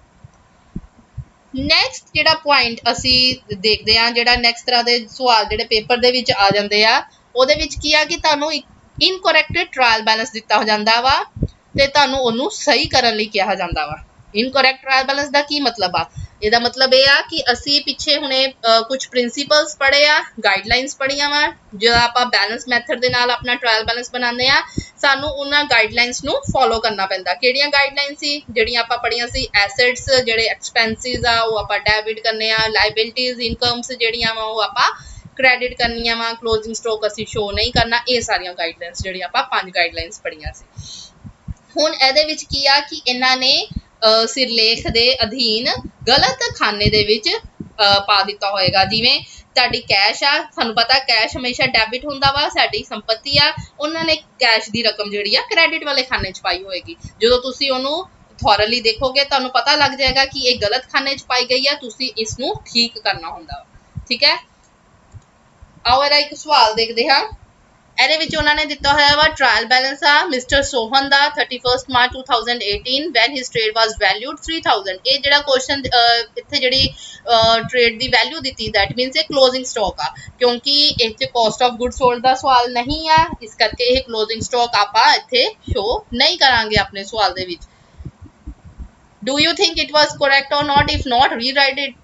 ਨੈਕਸਟ ਜਿਹੜਾ ਪੁਆਇੰਟ ਅਸੀਂ ਦੇਖਦੇ ਹਾਂ, ਜਿਹੜਾ ਨੈਕਸਟ ਤਰ੍ਹਾਂ ਦੇ ਸਵਾਲ ਜਿਹੜੇ ਪੇਪਰ ਦੇ ਵਿੱਚ ਆ ਜਾਂਦੇ ਆ, ਉਹਦੇ ਵਿੱਚ ਕੀ ਆ ਕਿ ਤੁਹਾਨੂੰ ਇਨਕਰੈਕਟ ਟ੍ਰਾਇਲ ਬੈਲੈਂਸ ਦਿੱਤਾ ਹੋ ਜਾਂਦਾ ਵਾ ਤੇ ਤੁਹਾਨੂੰ ਉਹਨੂੰ ਸਹੀ ਕਰਨ ਲਈ ਕਿਹਾ ਜਾਂਦਾ ਵਾ। ਇਨਕਰੈਕਟ ਟ੍ਰਾਇਲ ਬੈਲੈਂਸ ਦਾ ਕੀ ਮਤਲਬ ਆ? ਇਹਦਾ ਮਤਲਬ ਇਹ ਆ ਕਿ ਅਸੀਂ ਪਿੱਛੇ ਹੁਣੇ ਕੁਝ ਪ੍ਰਿੰਸੀਪਲਸ ਪੜ੍ਹੇ ਆ, ਗਾਈਡਲਾਈਨਸ ਪੜ੍ਹੀਆਂ ਵਾ, ਜਦੋਂ ਆਪਾਂ ਬੈਲੈਂਸ ਮੈਥਡ ਦੇ ਨਾਲ ਆਪਣਾ ਟ੍ਰਾਇਲ ਬੈਲੈਂਸ ਬਣਾਉਂਦੇ ਆ, ਸਾਨੂੰ ਉਹਨਾਂ ਗਾਈਡਲਾਈਨਸ ਨੂੰ ਫੋਲੋ ਕਰਨਾ ਪੈਂਦਾ। ਕਿਹੜੀਆਂ ਗਾਈਡਲਾਈਨਸ ਸੀ ਜਿਹੜੀਆਂ ਆਪਾਂ ਪੜ੍ਹੀਆਂ ਸੀ? ਐਸੈਟਸ ਜਿਹੜੇ ਐਕਸਪੈਂਸਿਸ ਆ ਉਹ ਆਪਾਂ ਡੈਬਿਟ ਕਰਨੇ ਆ, ਲਾਇਬਿਲਿਟੀਜ਼ ਇਨਕਮਸ ਜਿਹੜੀਆਂ ਵਾ ਉਹ ਆਪਾਂ ਕ੍ਰੈਡਿਟ ਕਰਨੀਆਂ ਵਾ, ਕਲੋਜ਼ਿੰਗ ਸਟਾਕ ਅਸੀਂ ਸ਼ੋ ਨਹੀਂ ਕਰਨਾ। ਇਹ ਸਾਰੀਆਂ ਗਾਈਡਲਾਈਨਸ ਜਿਹੜੀਆਂ ਆਪਾਂ 5 ਗਾਈਡਲਾਈਨਸ ਪੜ੍ਹੀਆਂ ਸੀ। ਹੁਣ ਇਹਦੇ ਵਿੱਚ ਕੀ ਆ ਕਿ ਇਹਨਾਂ ਨੇ ਸਿਰਲੇਖ ਦੇ ਅਧੀਨ ਗਲਤ ਖਾਨੇ ਦੇ ਵਿੱਚ ਪਾ ਦਿੱਤਾ ਹੋਏਗਾ। ਜਿਵੇਂ ਤੁਹਾਡੀ ਕੈਸ਼ ਆ, ਤੁਹਾਨੂੰ ਪਤਾ ਕੈਸ਼ ਹਮੇਸ਼ਾ ਡੈਬਿਟ ਹੁੰਦਾ ਵਾ, ਸਾਡੀ ਸੰਪत्ति ਆ, ਉਹਨਾਂ ਨੇ ਕੈਸ਼ ਦੀ ਰਕਮ ਜਿਹੜੀ ਆ ਕ੍ਰੈਡਿਟ ਵਾਲੇ ਖਾਨੇ 'ਚ ਪਾਈ ਹੋਏਗੀ। ਜਦੋਂ ਤੁਸੀਂ ਉਹਨੂੰ ਥੋਰਲੀ ਦੇਖੋਗੇ ਤੁਹਾਨੂੰ ਪਤਾ ਲੱਗ ਜਾਏਗਾ ਕਿ ਇਹ ਗਲਤ ਖਾਨੇ 'ਚ ਪਾਈ ਗਈ ਆ, ਤੁਸੀਂ ਇਸ ਨੂੰ ਠੀਕ ਕਰਨਾ ਹੁੰਦਾ ਵਾ। ਠੀਕ ਹੈ, ਆਓ ਇਹਦਾ ਇੱਕ ਸਵਾਲ ਦੇਖਦੇ ਹਾਂ। ਇਹਦੇ ਵਿੱਚ ਉਹਨਾਂ ਨੇ ਦਿੱਤਾ ਹੋਇਆ ਵਾ ਟ੍ਰਾਇਲ ਬੈਲੈਂਸ ਆ ਮਿਸਟਰ ਸੋਹਨ ਦਾ 31 ਮਾਰਚ 2018 ਵੈਨ ਹਿਸ ਟ੍ਰੇਡ ਵਾਸ ਵੈਲਿਊਡ 3,000। ਇਹ ਜਿਹੜਾ ਕੁਐਸਚਨ ਇੱਥੇ ਜਿਹੜੀ ਟ੍ਰੇਡ ਦੀ ਵੈਲਿਊ ਦਿੱਤੀ, ਦੈਟ ਮੀਨਸ ਇਹ ਕਲੋਜ਼ਿੰਗ ਸਟਾਕ ਆ, ਕਿਉਂਕਿ ਇੱਥੇ ਕਾਸਟ ਆਫ ਗੁੱਡ ਸੋਲਡ ਦਾ ਸਵਾਲ ਨਹੀਂ ਆ, ਇਸ ਕਰਕੇ ਇਹ ਕਲੋਜ਼ਿੰਗ ਸਟਾਕ ਆਪਾਂ ਇੱਥੇ ਸ਼ੋ ਨਹੀਂ ਕਰਾਂਗੇ ਆਪਣੇ ਸਵਾਲ ਦੇ ਵਿੱਚ। Do you think it was correct or not? If not, rewrite it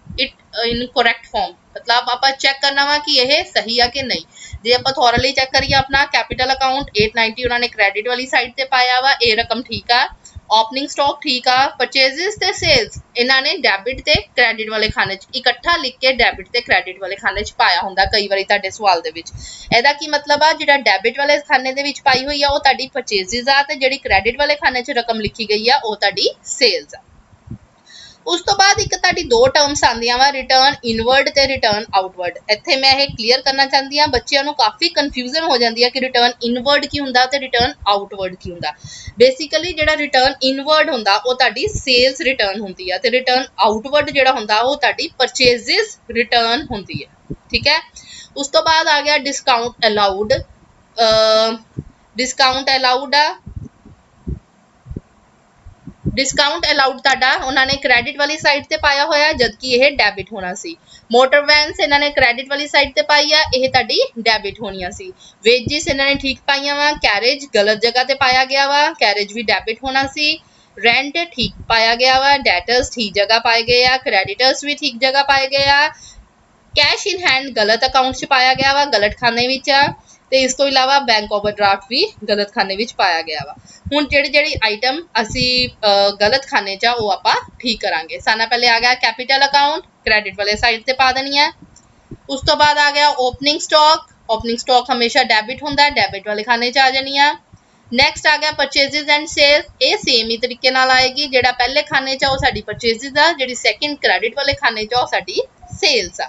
in correct form. मतलब ਆਪਾਂ ਚੈੱਕ ਕਰਨਾ ਵਾ ਕਿ ਇਹ ਸਹੀ ਆ ਕਿ ਨਹੀਂ। ਜੇ ਆਪਾਂ ਥੋਰਲੀ ਚੈੱਕ ਕਰੀਏ ਆਪਣਾ ਕੈਪੀਟਲ ਅਕਾਊਂਟ 890 ਉਹਨਾਂ ਨੇ ਕ੍ਰੈਡਿਟ ਵਾਲੀ ਸਾਈਡ ਤੇ ਪਾਇਆ ਵਾ, ਇਹ ਰਕਮ ਠੀਕ ਆ। ਓਪਨਿੰਗ ਸਟਾਕ ਠੀਕ ਆ। ਪਰਚੇਜ਼ਸ ਤੇ ਸੇਲਸ ਇਹਨਾਂ ਨੇ ਡੈਬਿਟ ਤੇ ਕ੍ਰੈਡਿਟ ਵਾਲੇ ਖਾਨੇ 'ਚ ਇਕੱਠਾ ਲਿਖ ਕੇ ਡੈਬਿਟ ਤੇ ਕ੍ਰੈਡਿਟ ਵਾਲੇ ਖਾਨੇ 'ਚ ਪਾਇਆ ਹੁੰਦਾ ਕਈ ਵਾਰੀ ਤੁਹਾਡੇ ਸਵਾਲ ਦੇ ਵਿੱਚ। ਇਹਦਾ ਕੀ ਮਤਲਬ ਆ? ਜਿਹੜਾ ਡੈਬਿਟ ਵਾਲੇ ਖਾਨੇ ਦੇ ਵਿੱਚ ਪਾਈ ਹੋਈ ਆ ਉਹ ਤੁਹਾਡੀ ਪਰਚੇਜ਼ਸ ਆ ਤੇ ਜਿਹੜੀ ਕ੍ਰੈਡਿਟ ਵਾਲੇ ਖਾਨੇ 'ਚ ਰਕਮ ਲਿਖੀ ਗਈ ਆ ਉਹ ਤੁਹਾਡੀ ਸੇਲਸ ਆ। ਉਸ ਤੋਂ ਬਾਅਦ ਇੱਕ ਤੁਹਾਡੀ ਦੋ ਟਰਮਸ ਆਉਂਦੀਆਂ ਵਾ, ਰਿਟਰਨ ਇਨਵਰਡ ਤੇ ਰਿਟਰਨ ਆਊਟਵਰਡ। ਇੱਥੇ ਮੈਂ ਇਹ ਕਲੀਅਰ ਕਰਨਾ ਚਾਹੁੰਦੀ ਹਾਂ, ਬੱਚਿਆਂ ਨੂੰ ਕਾਫੀ ਕਨਫਿਊਜ਼ਨ ਹੋ ਜਾਂਦੀ ਹੈ ਕਿ ਰਿਟਰਨ ਇਨਵਰਡ ਕੀ ਹੁੰਦਾ ਤੇ ਰਿਟਰਨ ਆਊਟਵਰਡ ਕੀ ਹੁੰਦਾ। ਬੇਸਿਕਲੀ ਜਿਹੜਾ ਰਿਟਰਨ ਇਨਵਰਡ ਹੁੰਦਾ ਉਹ ਤੁਹਾਡੀ ਸੇਲਸ ਰਿਟਰਨ ਹੁੰਦੀ ਹੈ ਤੇ ਰਿਟਰਨ ਆਊਟਵਰਡ ਜਿਹੜਾ ਹੁੰਦਾ ਉਹ ਤੁਹਾਡੀ ਪਰਚੇਜ਼ਸ ਰਿਟਰਨ ਹੁੰਦੀ ਹੈ। ਠੀਕ ਹੈ, ਉਸ ਤੋਂ ਬਾਅਦ ਆ ਗਿਆ ਡਿਸਕਾਊਂਟ ਅਲਾਉਡ। ਡਿਸਕਾਊਂਟ ਅਲਾਉਡ ਆ, ਡਿਸਕਾਊਂਟ ਅਲਾਉਡ ਤੁਹਾਡਾ ਉਹਨਾਂ ਨੇ ਕ੍ਰੈਡਿਟ ਵਾਲੀ ਸਾਈਡ ਤੇ ਪਾਇਆ ਹੋਇਆ, ਜਦਕਿ ਇਹ ਡੈਬਿਟ ਹੋਣਾ ਸੀ। ਮੋਟਰ ਵੈਨਸ ਇਹਨਾਂ ਨੇ ਕ੍ਰੈਡਿਟ ਵਾਲੀ ਸਾਈਡ ਤੇ ਪਾਈ ਆ, ਇਹ ਤੁਹਾਡੀ ਡੈਬਿਟ ਹੋਣੀਆਂ ਸੀ। ਵੇਜਿਸ ਇਹਨਾਂ ਨੇ ਠੀਕ ਪਾਈਆਂ ਵਾ, ਕੈਰੇਜ ਗਲਤ ਜਗ੍ਹਾ ਤੇ ਪਾਇਆ ਗਿਆ ਵਾ, ਕੈਰੇਜ ਵੀ ਡੈਬਿਟ ਹੋਣਾ ਸੀ। ਰੈਂਟ ਠੀਕ ਪਾਇਆ ਗਿਆ ਵਾ, ਡੈਟਰਸ ਠੀਕ ਜਗ੍ਹਾ ਪਾਏ ਗਏ ਆ, ਕ੍ਰੈਡਿਟਰਸ ਵੀ ਠੀਕ ਜਗ੍ਹਾ ਪਾਏ ਗਏ ਆ। ਕੈਸ਼ ਇਨ ਹੈਂਡ ਗਲਤ ਅਕਾਊਂਟ 'ਚ ਪਾਇਆ ਗਿਆ ਵਾ, ਗਲਤ ਖਾਨੇ ਵਿੱਚ ਆ। ਤੇ ਇਸ ਤੋਂ ਇਲਾਵਾ ਬੈਂਕ ਓਵਰਡਰਾਫਟ ਵੀ ਗਲਤ ਖਾਨੇ ਵਿੱਚ ਪਾਇਆ ਗਿਆ ਵਾ। ਹੁਣ ਜਿਹੜੀ ਆਈਟਮ ਅਸੀਂ ਗਲਤ ਖਾਨੇ 'ਚ ਆ ਉਹ ਆਪਾਂ ਠੀਕ ਕਰਾਂਗੇ। ਸਾਡਾ ਪਹਿਲੇ ਆ ਗਿਆ ਕੈਪੀਟਲ ਅਕਾਊਂਟ, ਕ੍ਰੈਡਿਟ ਵਾਲੇ ਸਾਈਡ ਤੇ ਪਾ ਦੇਣੀ ਹੈ। ਉਸ ਤੋਂ ਬਾਅਦ ਆ ਗਿਆ ਓਪਨਿੰਗ ਸਟਾਕ, ਓਪਨਿੰਗ ਸਟਾਕ ਹਮੇਸ਼ਾ ਡੈਬਿਟ ਹੁੰਦਾ, ਡੈਬਿਟ ਵਾਲੇ ਖਾਨੇ 'ਚ ਆ ਜਾਣੀ ਆ। ਨੈਕਸਟ ਆ ਗਿਆ ਪਰਚੇਜ਼ਸ ਐਂਡ ਸੇਲਸ, ਇਹ ਸੇਮ ਹੀ ਤਰੀਕੇ ਨਾਲ ਆਏਗੀ। ਜਿਹੜਾ ਪਹਿਲੇ ਖਾਨੇ 'ਚ ਆ ਉਹ ਸਾਡੀ ਪਰਚੇਜ਼ਸ ਆ, ਜਿਹੜੀ ਸੈਕਿੰਡ ਕ੍ਰੈਡਿਟ ਵਾਲੇ ਖਾਨੇ 'ਚ ਆ ਉਹ ਸਾਡੀ ਸੇਲਸ ਆ।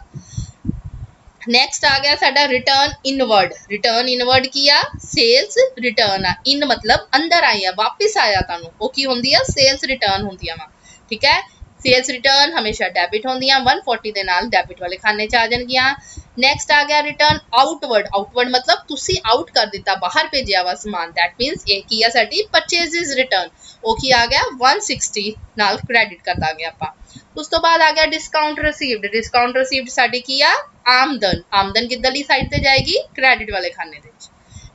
ਨੈਕਸਟ ਆ ਗਿਆ ਸਾਡਾ ਰਿਟਰਨ ਇਨਵਰਡ। ਰਿਟਰਨ ਇਨਵਰਡ ਕੀ ਆ? ਸੇਲਸ ਰਿਟਰਨ ਆ। ਇਨ ਮਤਲਬ ਅੰਦਰ ਆਈ ਆ, ਵਾਪਿਸ ਆਇਆ ਤੁਹਾਨੂੰ, ਉਹ ਕੀ ਹੁੰਦੀ ਆ? ਸੇਲਸ ਰਿਟਰਨ ਹੁੰਦੀਆਂ ਵਾ। ਠੀਕ ਹੈ, ਸੇਲਸ ਰਿਟਰਨ ਹਮੇਸ਼ਾ ਡੈਬਿਟ ਹੁੰਦੀਆਂ, 140 ਦੇ ਨਾਲ ਡੈਬਿਟ ਵਾਲੇ ਖਾਨੇ 'ਚ ਆ ਜਾਣਗੀਆਂ। ਨੈਕਸਟ ਆ ਗਿਆ ਰਿਟਰਨ ਆਊਟਵਰਡ। ਆਊਟਵਰਡ ਮਤਲਬ ਤੁਸੀਂ ਆਊਟ ਕਰ ਦਿੱਤਾ, ਬਾਹਰ ਭੇਜਿਆ ਵਾ ਸਮਾਨ, ਦੈਟ ਮੀਨਸ ਇਹ ਕੀ ਆ? ਸਾਡੀ ਪਰਚੇਜ਼ਸ ਰਿਟਰਨ। ਉਹ ਕੀ ਆ ਗਿਆ? 160 ਨਾਲ ਕ੍ਰੈਡਿਟ ਕਰ ਦਾਂਗੇ ਆਪਾਂ। ਉਸ ਤੋਂ ਬਾਅਦ ਆ ਗਿਆ ਡਿਸਕਾਊਂਟ ਰਿਸੀਵਡ। ਡਿਸਕਾਊਂਟ ਰਿਸੀਵਡ ਸਾਡੀ ਕੀ ਆ? ਆਮਦਨ। ਆਮਦਨ ਕਿੱਧਰਲੀ ਸਾਈਡ ਤੇ ਜਾਏਗੀ? ਕ੍ਰੈਡਿਟ ਵਾਲੇ ਖਾਨੇ ਦੇ ਵਿੱਚ।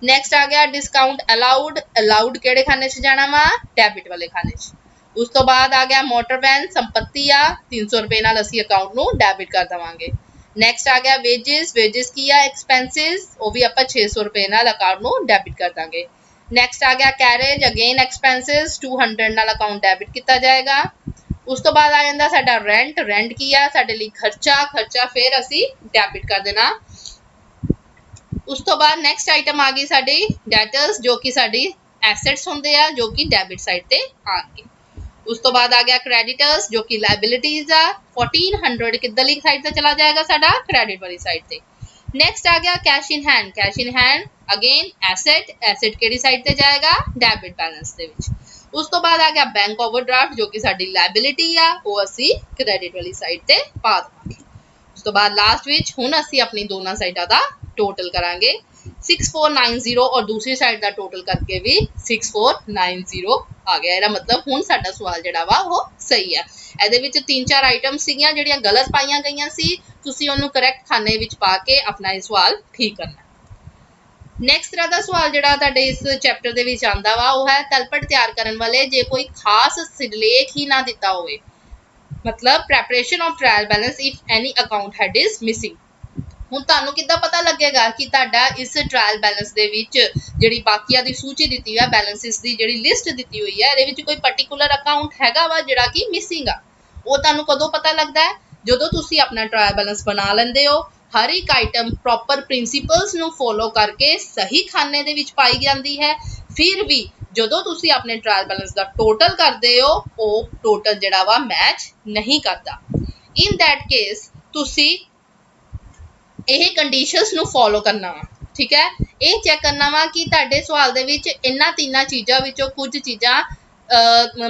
ਨੈਕਸਟ ਆ ਗਿਆ ਡਿਸਕਾਊਂਟ ਅਲਾਉਡ। ਅਲਾਉਡ ਕਿਹੜੇ ਖਾਨੇ 'ਚ ਜਾਣਾ ਵਾ? ਡੈਬਿਟ ਵਾਲੇ ਖਾਨੇ 'ਚ। ਉਸ ਤੋਂ ਬਾਅਦ ਆ ਗਿਆ ਮੋਟਰ ਵੈਨ, ਸੰਪत्ति ਆ, 300 ਰੁਪਏ ਨਾਲ ਅਸੀਂ ਅਕਾਊਂਟ ਨੂੰ ਡੈਬਿਟ ਕਰ ਦੇਵਾਂਗੇ। ਨੈਕਸਟ ਆ ਗਿਆ ਵੇਜਿਸ। ਵੇਜਿਸ ਕੀ ਆ? ਐਕਸਪੈਂਸਿਸ, ਉਹ ਵੀ ਆਪਾਂ 600 ਰੁਪਏ ਨਾਲ ਅਕਾਊਂਟ ਨੂੰ ਡੈਬਿਟ ਕਰ ਦਾਂਗੇ। ਨੈਕਸਟ ਆ ਗਿਆ ਕੈਰੇਜ, ਅਗੇਨ ਐਕਸਪੈਂਸਿਸ, 200 ਨਾਲ ਅਕਾਊਂਟ ਡੈਬਿਟ ਕੀਤਾ ਜਾਏਗਾ। ਉਸ ਤੋਂ ਬਾਅਦ ਆ ਜਾਂਦਾ ਸਾਡਾ ਰੈਂਟ। ਰੈਂਟ ਕੀ ਆ? ਸਾਡੇ ਲਈ ਖਰਚਾ। ਖਰਚਾ ਫਿਰ ਅਸੀਂ ਡੈਬਿਟ ਕਰ ਦੇਣਾ। ਉਸ ਤੋਂ ਬਾਅਦ ਨੈਕਸਟ ਆਈਟਮ ਆ ਗਈ ਸਾਡੀ ਡੈਟਰਸ, ਜੋ ਕਿ ਸਾਡੀ ਐਸੈਟਸ ਹੁੰਦੇ ਆ, ਜੋ ਕਿ ਡੈਬਿਟ ਸਾਈਡ ਤੇ ਆਣਗੇ। ਉਸ ਤੋਂ ਬਾਅਦ ਆ ਗਿਆ ਕ੍ਰੈਡੀਟਰਸ, ਜੋ ਕਿ ਲਾਇਬਿਲਿਟੀਜ਼ ਆ, 1400 ਕਿੱਧਰਲੀ ਸਾਈਡ ਤੇ ਚਲਾ ਜਾਏਗਾ? ਸਾਡਾ ਕ੍ਰੈਡਿਟ ਵਾਲੀ ਸਾਈਡ ਤੇ। ਨੈਕਸਟ ਆ ਗਿਆ cash in hand. Cash in hand again asset. Asset ਕਿਹੜੀ ਸਾਈਡ ਤੇ ਜਾਏਗਾ? ਡੈਬਿਟ ਬੈਲੈਂਸ ਦੇ ਵਿੱਚ। ਉਸ ਤੋਂ ਬਾਅਦ ਆ ਗਿਆ ਬੈਂਕ ਓਵਰਡਰਾਫਟ, ਜੋ ਕਿ ਸਾਡੀ ਲਾਇਬਿਲਿਟੀ ਆ, ਉਹ ਅਸੀਂ ਕ੍ਰੈਡਿਟ ਵਾਲੀ ਸਾਈਡ ਤੇ ਪਾ ਦੇਵਾਂਗੇ। ਉਸ ਤੋਂ ਬਾਅਦ ਲਾਸਟ ਵਿੱਚ ਹੁਣ ਅਸੀਂ ਆਪਣੀ ਦੋਨਾਂ ਸਾਈਡਾਂ ਦਾ ਟੋਟਲ ਕਰਾਂਗੇ। 6490 ਔਰ ਦੂਸਰੀ ਸਾਈਡ ਦਾ ਟੋਟਲ ਕਰਕੇ ਵੀ 6490 ਆ ਗਿਆ। ਇਹਦਾ ਮਤਲਬ ਹੁਣ ਸਾਡਾ ਸਵਾਲ ਜਿਹੜਾ ਵਾ ਉਹ ਸਹੀ ਹੈ। ਇਹਦੇ ਵਿੱਚ 3-4 ਆਈਟਮ ਸੀਗੀਆਂ ਜਿਹੜੀਆਂ ਗਲਤ ਪਾਈਆਂ ਗਈਆਂ ਸੀ, ਤੁਸੀਂ ਉਹਨੂੰ ਕਰੈਕਟ ਖਾਨੇ ਵਿੱਚ ਪਾ ਕੇ ਆਪਣਾ ਇਹ ਸਵਾਲ ਠੀਕ ਕਰਨਾ। ਨੈਕਸਟ ਤਰ੍ਹਾਂ ਦਾ ਸਵਾਲ ਜਿਹੜਾ ਤੁਹਾਡੇ ਇਸ ਚੈਪਟਰ ਦੇ ਵਿੱਚ ਆਂਦਾ ਵਾ ਉਹ ਹੈ ਤਲਪਟ ਤਿਆਰ ਕਰਨ ਵਾਲੇ ਜੇ ਕੋਈ ਖਾਸ ਸਿਰਲੇਖ ਹੀ ਨਾ ਦਿੱਤਾ ਹੋਵੇ, ਮਤਲਬ preparation of trial balance if any account head is missing. ਹੁਣ ਤੁਹਾਨੂੰ ਕਿੱਦਾਂ ਪਤਾ ਲੱਗੇਗਾ ਕਿ ਤੁਹਾਡਾ ਇਸ ਟ੍ਰਾਇਲ ਬੈਲੈਂਸ ਦੇ ਵਿੱਚ ਜਿਹੜੀ ਬਾਕੀਆਂ ਦੀ ਸੂਚੀ ਦਿੱਤੀ ਹੈ, ਬੈਲੈਂਸਿਸ ਦੀ ਜਿਹੜੀ ਲਿਸਟ ਦਿੱਤੀ ਹੋਈ ਹੈ, ਇਹਦੇ ਵਿੱਚ ਕੋਈ ਪਾਰਟਿਕੂਲਰ ਅਕਾਊਂਟ ਹੈਗਾ ਵਾ ਜਿਹੜਾ ਕਿ ਮਿਸਿੰਗ ਆ। ਉਹ ਤੁਹਾਨੂੰ ਕਦੋਂ ਪਤਾ ਲੱਗਦਾ ਹੈ? ਜਦੋਂ ਤੁਸੀਂ ਆਪਣਾ ਟ੍ਰਾਇਲ ਬੈਲੈਂਸ ਬਣਾ ਲੈਂਦੇ ਹੋ, ਹਰ ਇੱਕ ਆਈਟਮ ਪ੍ਰੋਪਰ ਪ੍ਰਿੰਸੀਪਲਸ ਨੂੰ ਫੋਲੋ ਕਰਕੇ ਸਹੀ ਖਾਨੇ ਦੇ ਵਿੱਚ ਪਾਈ ਜਾਂਦੀ ਹੈ। ਫਿਰ ਵੀ ਜਦੋਂ ਤੁਸੀਂ ਆਪਣੇ ਟ੍ਰਾਇਲ ਬੈਲੈਂਸ ਦਾ ਟੋਟਲ ਕਰਦੇ ਹੋ, ਉਹ ਟੋਟਲ ਜਿਹੜਾ ਵਾ ਮੈਚ ਨਹੀਂ ਕਰਦਾ। ਇਨ ਦੈਟ ਕੇਸ ਤੁਸੀਂ ਇਹ ਕੰਡੀਸ਼ਨਸ ਨੂੰ ਫੋਲੋ ਕਰਨਾ ਵਾ। ਠੀਕ ਹੈ, ਇਹ ਚੈੱਕ ਕਰਨਾ ਵਾ ਕਿ ਤੁਹਾਡੇ ਸਵਾਲ ਦੇ ਵਿੱਚ ਇਹਨਾਂ ਤਿੰਨਾਂ ਚੀਜ਼ਾਂ ਵਿੱਚੋਂ ਕੁਝ ਚੀਜ਼ਾਂ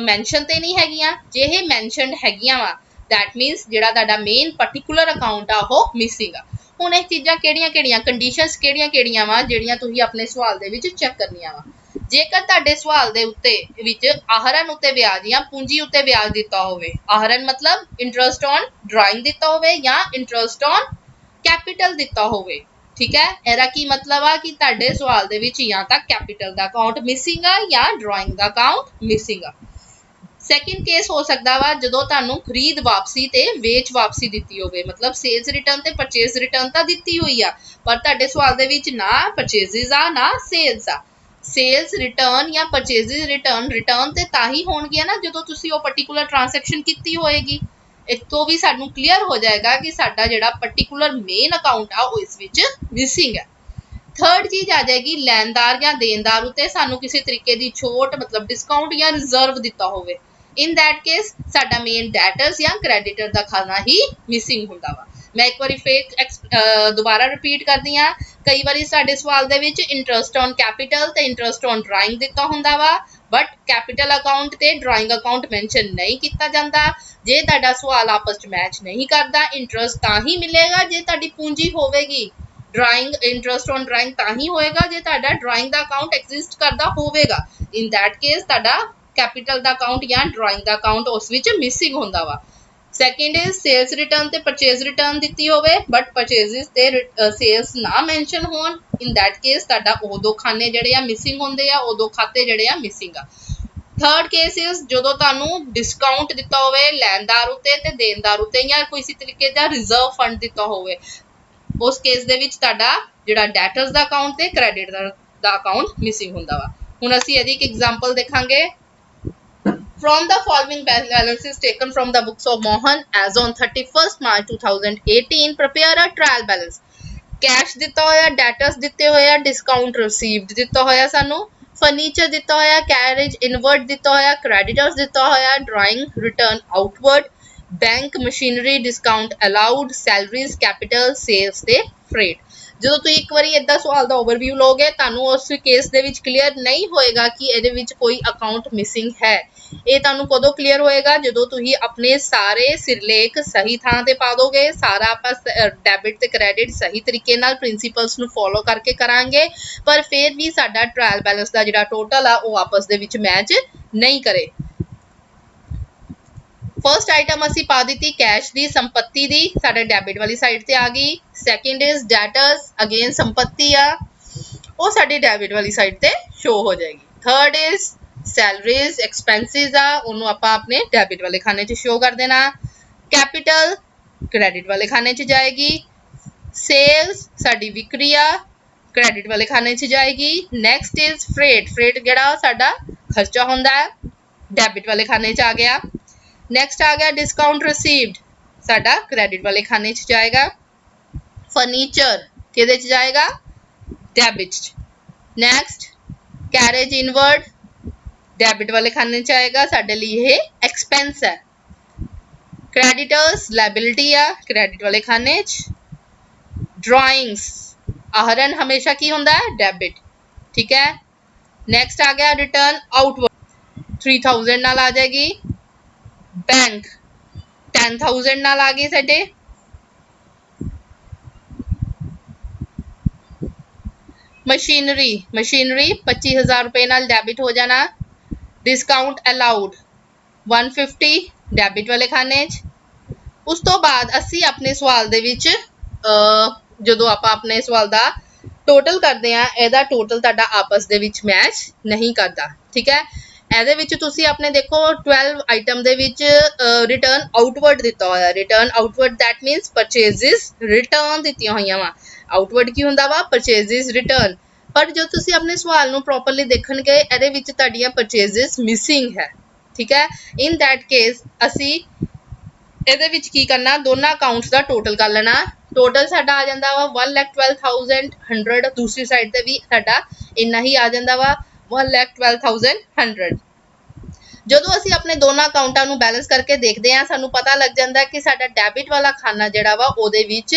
ਮੈਂਸ਼ਨ ਤੇ ਨਹੀਂ ਹੈਗੀਆਂ। ਜੇ ਇਹ ਮੈਂਸ਼ਨਡ ਹੈਗੀਆਂ ਵਾ, ਦੈਟ ਮੀਨਸ ਜਿਹੜਾ ਤੁਹਾਡਾ ਮੇਨ ਪਾਰਟਿਕੂਲਰ ਅਕਾਊਂਟ ਆ ਉਹ ਮਿਸਿੰਗ ਆ। ਹੁਣ ਇਹ ਚੀਜ਼ਾਂ ਕਿਹੜੀਆਂ-ਕਿਹੜੀਆਂ, ਕੰਡੀਸ਼ਨਸ ਕਿਹੜੀਆਂ-ਕਿਹੜੀਆਂ ਵਾ ਜਿਹੜੀਆਂ ਤੁਸੀਂ ਆਪਣੇ ਸਵਾਲ ਦੇ ਵਿੱਚ ਚੈੱਕ ਕਰਨੀਆਂ ਵਾ। ਜੇਕਰ ਤੁਹਾਡੇ ਸਵਾਲ ਦੇ ਉੱਤੇ ਵਿੱਚ ਆਹਰਨ ਉੱਤੇ ਵਿਆਜ ਜਾਂ ਪੂੰਜੀ ਉੱਤੇ ਵਿਆਜ ਦਿੱਤਾ ਹੋਵੇ, ਆਹਰਨ ਮਤਲਬ ਇੰਟਰਸਟ ਔਨ ਡਰਾਇੰਗ ਦਿੱਤਾ ਹੋਵੇ ਜਾਂ ਇੰਟਰਸਟ ਔਨ ਕੈਪੀਟਲ ਦਿੱਤਾ ਹੋਵੇ। ਠੀਕ ਹੈ, ਇਹਦਾ ਕੀ ਮਤਲਬ ਆ ਕਿ ਤੁਹਾਡੇ ਸਵਾਲ ਦੇ ਵਿੱਚ ਜਾਂ ਤਾਂ ਕੈਪੀਟਲ ਦਾ ਅਕਾਊਂਟ ਮਿਸਿੰਗ ਆ ਜਾਂ ਡਰਾਇੰਗ ਦਾ ਅਕਾਊਂਟ ਮਿਸਿੰਗ ਆ। ਸੈਕਿੰਡ ਕੇਸ ਹੋ ਸਕਦਾ ਵਾ ਜਦੋਂ ਤੁਹਾਨੂੰ ਖਰੀਦ ਵਾਪਸੀ ਤੇ ਵੇਚ ਵਾਪਸੀ ਦਿੱਤੀ ਹੋਵੇ, ਮਤਲਬ ਸੇਲਸ ਰਿਟਰਨ ਤੇ ਪਰਚੇਸ ਰਿਟਰਨ ਤਾਂ ਦਿੱਤੀ ਹੋਈ ਆ, ਪਰ ਤੁਹਾਡੇ ਸਵਾਲ ਦੇ ਵਿੱਚ ਨਾ ਪਰਚੇਸਿਸ ਆ ਨਾ ਸੇਲਸ ਆ। ਸੇਲਸ ਰਿਟਰਨ ਜਾਂ ਪਰਚੇਸਿਸ ਰਿਟਰਨ ਤੇ ਤਾਂ ਹੀ ਹੋਣਗੀਆਂ ਨਾ ਜਦੋਂ ਤੁਸੀਂ ਉਹ ਪਾਰਟਿਕੂਲਰ ਟ੍ਰਾਂਜੈਕਸ਼ਨ ਕੀਤੀ ਹੋਏਗੀ। ਇਸ ਤੋਂ ਵੀ ਸਾਨੂੰ ਕਲੀਅਰ ਹੋ ਜਾਏਗਾ ਕਿ ਸਾਡਾ ਜਿਹੜਾ ਪਾਰਟਿਕੂਲਰ ਮੇਨ ਅਕਾਊਂਟ ਆ ਉਹ ਇਸ ਵਿੱਚ ਮਿਸਿੰਗ ਹੈ। ਥਰਡ ਚੀਜ਼ ਆ ਜਾਏਗੀ ਲੈਣਦਾਰ ਜਾਂ ਦੇਣਦਾਰ ਉੱਤੇ ਸਾਨੂੰ ਕਿਸੇ ਤਰੀਕੇ ਦੀ ਛੋਟ ਮਤਲਬ ਡਿਸਕਾਊਂਟ ਜਾਂ ਰਿਜ਼ਰਵ ਦਿੱਤਾ ਹੋਵੇ। ਇਨ ਦੈਟ ਕੇਸ ਸਾਡਾ ਮੇਨ ਡੈਟਰਸ ਜਾਂ ਕ੍ਰੈਡੀਟਰ ਦਾ ਖਾਨਾ ਹੀ ਮਿਸਿੰਗ ਹੁੰਦਾ ਵਾ। ਮੈਂ ਇੱਕ ਵਾਰੀ ਫੇਰ ਦੁਬਾਰਾ ਰਿਪੀਟ ਕਰਦੀ ਹਾਂ, ਕਈ ਵਾਰੀ ਸਾਡੇ ਸਵਾਲ ਦੇ ਵਿੱਚ ਇੰਟਰਸਟ ਔਨ ਕੈਪੀਟਲ ਤੇ ਇੰਟਰਸਟ ਔਨ ਡਰਾਇੰਗ ਦਿੱਤਾ ਹੁੰਦਾ ਵਾ, ਬਟ ਕੈਪੀਟਲ ਅਕਾਊਂਟ ਤੇ ਡਰਾਇੰਗ ਅਕਾਊਂਟ ਮੈਂਸ਼ਨ ਨਹੀਂ ਕੀਤਾ ਜਾਂਦਾ। ਜੇ ਤੁਹਾਡਾ ਸਵਾਲ ਆਪਸ ਚ ਮੈਚ ਨਹੀਂ ਕਰਦਾ, ਇੰਟਰਸਟ ਤਾਂ ਹੀ ਮਿਲੇਗਾ ਜੇ ਤੁਹਾਡੀ ਪੂੰਜੀ ਹੋਵੇਗੀ, ਡਰਾਇੰਗ ਇੰਟਰਸਟ ਔਨ ਡਰਾਇੰਗ ਤਾਂ ਹੀ ਹੋਏਗਾ ਜੇ ਤੁਹਾਡਾ ਡਰਾਇੰਗ ਦਾ ਅਕਾਊਂਟ ਐਗਜ਼ਿਸਟ ਕਰਦਾ ਹੋਵੇਗਾ। ਇਨ ਦੈਟ ਕੇਸ ਤੁਹਾਡਾ ਕੈਪੀਟਲ ਦਾ ਅਕਾਊਂਟ ਜਾਂ ਡਰਾਇੰਗ ਦਾ ਅਕਾਊਂਟ ਉਸ ਵਿੱਚ ਮਿਸਿੰਗ ਹੁੰਦਾ ਵਾ। ਸੈਕਿੰਡ ਇਜ਼ ਸੇਲਸ ਰਿਟਰਨ ਤੇ ਪਰਚੇਜ਼ ਰਿਟਰਨ ਦਿੱਤੀ ਹੋਵੇ ਬਟ ਪਰਚੇਜ਼ਸ ਤੇ ਸੇਲਸ ਨਾ ਮੈਂਸ਼ਨ ਹੋਣ, ਇਨ ਦੈਟ ਕੇਸ ਤੁਹਾਡਾ ਉਦੋਂ ਖਾਨੇ ਜਿਹੜੇ ਆ ਮਿਸਿੰਗ ਹੁੰਦੇ ਆ, ਉਦੋਂ ਖਾਤੇ ਜਿਹੜੇ ਆ ਮਿਸਿੰਗ ਆ। ਥਰਡ ਕੇਸ ਇਜ਼ ਜਦੋਂ ਤੁਹਾਨੂੰ ਡਿਸਕਾਊਂਟ ਦਿੱਤਾ ਹੋਵੇ ਲੈਣਦਾਰ ਉੱਤੇ ਤੇ ਦੇਣਦਾਰ ਉੱਤੇ ਜਾਂ ਕਿਸੇ ਤਰੀਕੇ ਦਾ ਰਿਜ਼ਰਵ ਫੰਡ ਦਿੱਤਾ ਹੋਵੇ, ਉਸ ਕੇਸ ਦੇ ਵਿੱਚ ਤੁਹਾਡਾ ਜਿਹੜਾ ਡੈਟਰਸ ਦਾ ਅਕਾਊਂਟ ਤੇ ਕ੍ਰੈਡਿਟ ਦਾ ਅਕਾਊਂਟ ਮਿਸਿੰਗ ਹੁੰਦਾ ਵਾ। ਹੁਣ ਅਸੀਂ ਇਹਦੀ ਇੱਕ ਐਗਜ਼ਾਮਪਲ ਦੇਖਾਂਗੇ। From the following balances taken from the books of Mohan as on 31st March 2018, prepare a trial balance. Cash ਦਿੱਤਾ ਹੋਇਆ, ਡੈਟਰਸ ਦਿੱਤੇ ਹੋਏ ਆ, ਡਿਸਕਾਊਂਟ ਰਿਸੀਵਡ ਦਿੱਤਾ ਹੋਇਆ ਸਾਨੂੰ, ਫਰਨੀਚਰ ਦਿੱਤਾ ਹੋਇਆ, ਕੈਰੇਜ ਇਨਵਰਟ ਦਿੱਤਾ ਹੋਇਆ, ਕ੍ਰੈਡੀਟਰਸ ਦਿੱਤਾ ਹੋਇਆ, drawing return outward, bank machinery discount allowed, salaries, capital, sales ਤੇ ਫਰੇਟ। ਜਦੋਂ ਤੁਸੀਂ ਇੱਕ ਵਾਰੀ ਇਦਾਂ ਸਵਾਲ ਦਾ ਓਵਰਵਿਊ ਲਓਗੇ ਤੁਹਾਨੂੰ ਉਸ ਕੇਸ ਦੇ ਵਿੱਚ ਕਲੀਅਰ ਨਹੀਂ ਹੋਏਗਾ ਕਿ ਇਹਦੇ ਵਿੱਚ ਕੋਈ ਅਕਾਊਂਟ ਮਿਸਿੰਗ ਹੈ। ਇਹ ਤੁਹਾਨੂੰ ਕਦੋਂ ਕਲੀਅਰ ਹੋਏਗਾ? ਜਦੋਂ ਤੁਸੀਂ ਆਪਣੇ ਸਾਰੇ ਸਿਰਲੇਖ ਸਹੀ ਥਾਂ ਤੇ ਪਾ ਦੋਗੇ, ਸਾਰਾ ਆਪਾਂ ਡੈਬਿਟ ਤੇ ਕ੍ਰੈਡਿਟ ਸਹੀ ਤਰੀਕੇ ਨਾਲ ਪ੍ਰਿੰਸੀਪਲਸ ਨੂੰ ਫੋਲੋ ਕਰਕੇ ਕਰਾਂਗੇ, ਪਰ ਫਿਰ ਵੀ ਸਾਡਾ ਟ੍ਰਾਇਲ ਬੈਲੈਂਸ ਦਾ ਜਿਹੜਾ ਟੋਟਲ ਆ ਉਹ ਆਪਸ ਦੇ ਵਿੱਚ ਮੈਚ ਨਹੀਂ ਕਰੇ। ਫਰਸਟ ਆਈਟਮ ਅਸੀਂ ਪਾ ਦਿੱਤੀ ਕੈਸ਼ ਦੀ, ਸੰਪत्ति ਦੀ, ਸਾਡੇ ਡੈਬਿਟ ਵਾਲੀ ਸਾਈਡ ਤੇ ਆ ਗਈ। ਸੈਕਿੰਡ ਇਜ਼ ਡੈਟਰਸ, ਅਗੇਨ ਸੰਪत्ति ਆ, ਉਹ ਸਾਡੀ ਡੈਬਿਟ ਵਾਲੀ ਸਾਈਡ ਤੇ ਸ਼ੋ ਹੋ ਜਾਏਗੀ। ਥਰਡ ਇਜ਼ ਸੈਲਰੀਜ਼, ਐਕਸਪੈਂਸਿਸ ਆ, ਉਹਨੂੰ ਆਪਾਂ ਆਪਣੇ ਡੈਬਿਟ ਵਾਲੇ ਖਾਨੇ 'ਚ ਸ਼ੋ ਕਰ ਦੇਣਾ। ਕੈਪੀਟਲ ਕ੍ਰੈਡਿਟ ਵਾਲੇ ਖਾਨੇ 'ਚ ਜਾਏਗੀ। ਸੇਲਸ ਸਾਡੀ ਵਿਕਰੀ ਆ, ਕ੍ਰੈਡਿਟ ਵਾਲੇ ਖਾਨੇ 'ਚ ਜਾਏਗੀ। ਨੈਕਸਟ ਇਜ਼ ਫਰੇਟ, ਫਰੇਟ ਜਿਹੜਾ ਸਾਡਾ ਖਰਚਾ ਹੁੰਦਾ ਹੈ, ਡੈਬਿਟ ਵਾਲੇ ਖਾਨੇ 'ਚ ਆ ਗਿਆ। ਨੈਕਸਟ ਆ ਗਿਆ ਡਿਸਕਾਊਂਟ ਰਿਸੀਵਡ, ਸਾਡਾ ਕ੍ਰੈਡਿਟ ਵਾਲੇ ਖਾਨੇ 'ਚ ਜਾਏਗਾ। ਫਰਨੀਚਰ ਕਿਹਦੇ 'ਚ ਜਾਏਗਾ? ਡੈਬਿਟ 'ਚ। ਨੈਕਸਟ ਕੈਰੇਜ ਇਨਵਰਡ, ਡੈਬਿਟ ਵਾਲੇ ਖਾਨੇ 'ਚ ਆਏਗਾ, ਸਾਡੇ ਲਈ ਇਹ ਐਕਸਪੈਂਸ ਹੈ। ਕ੍ਰੈਡੀਟਰਸ ਲਾਇਬਿਲਿਟੀ ਆ, ਕ੍ਰੈਡਿਟ ਵਾਲੇ ਖਾਨੇ 'ਚ। ਡਰਾਇੰਗਸ, आहरण हमेशा की ਹੁੰਦਾ ਹੈ? ਡੈਬਿਟ, ਠੀਕ ਹੈ। ਨੈਕਸਟ ਆ ਗਿਆ ਰਿਟਰਨ ਆਊਟਵਰਡ, 3000 ਨਾਲ ਆ ਜਾਏਗੀ। ਬੈਂਕ 10000 ਨਾਲ ਆ ਗਈ ਸਾਡੇ। ਮਸ਼ੀਨਰੀ 25000 ਰੁਪਏ ਨਾਲ ਡੈਬਿਟ ਹੋ ਜਾਣਾ। ਡਿਸਕਾਊਂਟ ਅਲਾਉਡ 150 ਡੈਬਿਟ ਵਾਲੇ ਖਾਨੇ 'ਚ। ਉਸ ਤੋਂ ਬਾਅਦ ਅਸੀਂ ਆਪਣੇ ਸਵਾਲ ਦੇ ਵਿੱਚ ਜਦੋਂ ਆਪਾਂ ਆਪਣੇ ਸਵਾਲ ਦਾ ਟੋਟਲ ਕਰਦੇ ਆ, ਇਹਦਾ ਟੋਟਲ ਤੁਹਾਡਾ ਆਪਸ ਦੇ ਵਿੱਚ ਮੈਚ ਨਹੀਂ ਕਰਦਾ, ਠੀਕ ਹੈ। ਇਹਦੇ ਵਿੱਚ ਤੁਸੀਂ ਆਪਣੇ ਦੇਖੋ 12 ਆਈਟਮ ਦੇ ਵਿੱਚ ਰਿਟਰਨ ਆਊਟਵਰਡ ਦਿੱਤਾ ਹੋਇਆ। Return outward that means purchases return ਦਿੱਤੀਆਂ ਹੋਈਆਂ ਵਾ। ਆਊਟਵਰਡ ਕੀ ਹੁੰਦਾ ਵਾ? Purchases return. ਪਰ ਜੋ ਤੁਸੀਂ ਆਪਣੇ ਸਵਾਲ ਨੂੰ ਪ੍ਰੋਪਰਲੀ ਦੇਖਣਗੇ ਇਹਦੇ ਵਿੱਚ ਤੁਹਾਡੀਆਂ ਪਰਚੇਜ਼ਸ ਮਿਸਿੰਗ ਹੈ, ਠੀਕ ਹੈ। ਇਨ ਦੈਟ ਕੇਸ ਅਸੀਂ ਇਹਦੇ ਵਿੱਚ ਕੀ ਕਰਨਾ? ਦੋਨਾਂ ਅਕਾਊਂਟਸ ਦਾ ਟੋਟਲ ਕਰ ਲੈਣਾ। ਟੋਟਲ ਸਾਡਾ ਆ ਜਾਂਦਾ ਵਾ 1,12,100। ਦੂਸਰੀ ਸਾਈਡ ਤੇ ਵੀ ਸਾਡਾ ਇੰਨਾ ਹੀ ਆ ਜਾਂਦਾ ਵਾ 1,12,100। ਜਦੋਂ ਅਸੀਂ ਆਪਣੇ ਦੋਨਾਂ ਅਕਾਊਂਟਾਂ ਨੂੰ ਬੈਲੈਂਸ ਕਰਕੇ ਦੇਖਦੇ ਹਾਂ ਸਾਨੂੰ ਪਤਾ ਲੱਗ ਜਾਂਦਾ ਕਿ ਸਾਡਾ ਡੈਬਿਟ ਵਾਲਾ ਖਾਨਾ ਜਿਹੜਾ ਵਾ ਉਹਦੇ ਵਿੱਚ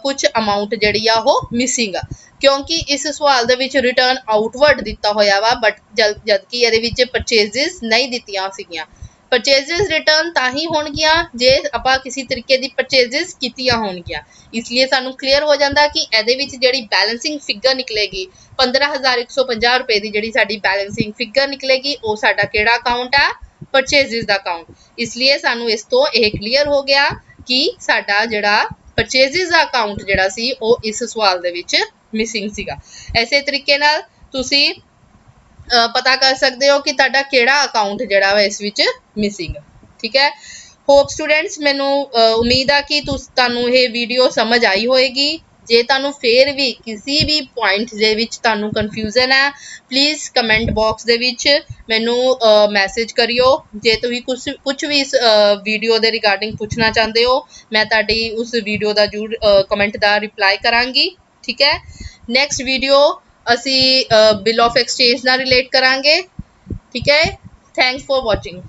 ਕੁਝ ਅਮਾਉਂਟ ਜਿਹੜੀ ਆ ਉਹ ਮਿਸਿੰਗ ਆ, ਕਿਉਂਕਿ ਇਸ ਸਵਾਲ ਦੇ ਵਿੱਚ ਰਿਟਰਨ ਆਊਟਵਰਡ ਦਿੱਤਾ ਹੋਇਆ ਵਾ, ਬਟ ਜਦਕਿ ਇਹਦੇ ਵਿੱਚ ਪਰਚੇਜ਼ਸ ਨਹੀਂ ਦਿੱਤੀਆਂ ਸੀਗੀਆਂ। ਪਰਚੇਜ਼ਸ ਰਿਟਰਨ ਤਾਂ ਹੀ ਹੋਣਗੀਆਂ ਜੇ ਆਪਾਂ ਕਿਸੇ ਤਰੀਕੇ ਦੀ ਪਰਚੇਜ਼ਸ ਕੀਤੀਆਂ ਹੋਣਗੀਆਂ। ਇਸ ਲਈ ਸਾਨੂੰ ਕਲੀਅਰ ਹੋ ਜਾਂਦਾ ਕਿ ਇਹਦੇ ਵਿੱਚ ਜਿਹੜੀ ਬੈਲੈਂਸਿੰਗ ਫਿਗਰ ਨਿਕਲੇਗੀ 15,150 ਰੁਪਏ ਦੀ ਜਿਹੜੀ ਸਾਡੀ ਬੈਲੈਂਸਿੰਗ ਫਿਗਰ ਨਿਕਲੇਗੀ ਉਹ ਸਾਡਾ ਕਿਹੜਾ ਅਕਾਊਂਟ ਆ? ਪਰਚੇਜ਼ਸ ਦਾ ਅਕਾਊਂਟ। ਇਸ ਲਈ ਸਾਨੂੰ ਇਸ ਤੋਂ ਇਹ ਕਲੀਅਰ ਹੋ ਗਿਆ ਕਿ ਸਾਡਾ ਜਿਹੜਾ ਪਰਚੇਜ਼ਸ ਦਾ ਅਕਾਊਂਟ ਜਿਹੜਾ ਸੀ ਉਹ ਇਸ ਸਵਾਲ ਦੇ ਵਿੱਚ ਮਿਸਿੰਗ ਸੀਗਾ। ਐਸੇ ਤਰੀਕੇ ਨਾਲ ਤੁਸੀਂ ਪਤਾ ਕਰ ਸਕਦੇ ਹੋ ਕਿ ਤੁਹਾਡਾ ਕਿਹੜਾ ਅਕਾਊਂਟ ਜਿਹੜਾ ਵਾ ਇਸ ਵਿੱਚ ਮਿਸਿੰਗ, ਠੀਕ ਹੈ। ਹੋਪ ਸਟੂਡੈਂਟਸ ਮੈਨੂੰ ਉਮੀਦ ਆ ਕਿ ਤੁਹਾਨੂੰ ਇਹ ਵੀਡੀਓ ਸਮਝ ਆਈ ਹੋਏਗੀ। ਜੇ ਤੁਹਾਨੂੰ ਫੇਰ ਵੀ ਕਿਸੇ ਵੀ ਪੁਆਇੰਟ ਦੇ ਵਿੱਚ ਤੁਹਾਨੂੰ ਕਨਫਿਊਜ਼ਨ ਹੈ ਪਲੀਜ਼ ਕਮੈਂਟ ਬਾਕਸ ਦੇ ਵਿੱਚ ਮੈਨੂੰ ਮੈਸੇਜ ਕਰਿਓ। ਜੇ ਤੁਸੀਂ ਕੁਝ ਵੀ ਇਸ ਵੀਡੀਓ ਦੇ ਰਿਗਾਰਡਿੰਗ ਪੁੱਛਣਾ ਚਾਹੁੰਦੇ ਹੋ ਮੈਂ ਤੁਹਾਡੀ ਉਸ ਵੀਡੀਓ ਦਾ ਜ਼ਰੂਰ ਕਮੈਂਟ ਦਾ ਰਿਪਲਾਈ ਕਰਾਂਗੀ, ਠੀਕ ਹੈ। ਨੈਕਸਟ ਵੀਡੀਓ ਅਸੀਂ ਬਿਲ ਆਫ ਐਕਸਚੇਂਜ ਨਾਲ ਰਿਲੇਟ ਕਰਾਂਗੇ, ਠੀਕ ਹੈ। Thanks for watching.